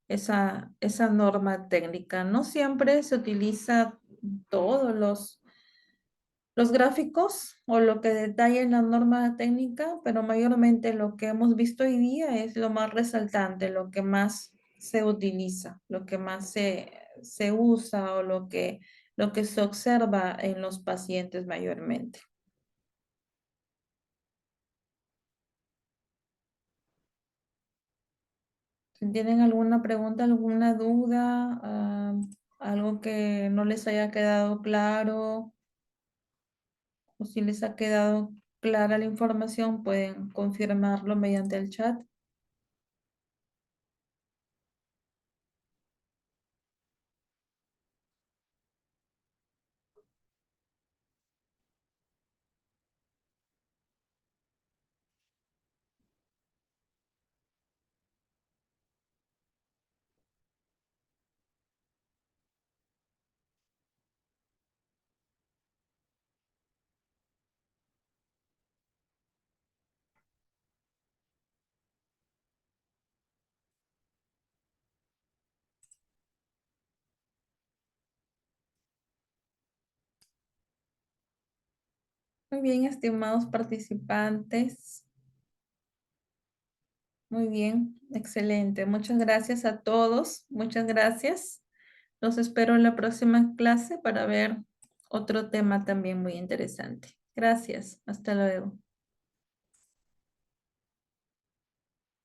esa norma técnica. No siempre se utiliza todos los gráficos o lo que detalla en la norma técnica, pero mayormente lo que hemos visto hoy día es lo más resaltante, lo que más se utiliza, lo que más se usa o lo que se observa en los pacientes mayormente. Si tienen alguna pregunta, alguna duda, algo que no les haya quedado claro, o si les ha quedado clara la información, pueden confirmarlo mediante el chat. Muy bien, estimados participantes. Muy bien, excelente. Muchas gracias a todos. Muchas gracias. Los espero en la próxima clase para ver otro tema también muy interesante. Gracias. Hasta luego.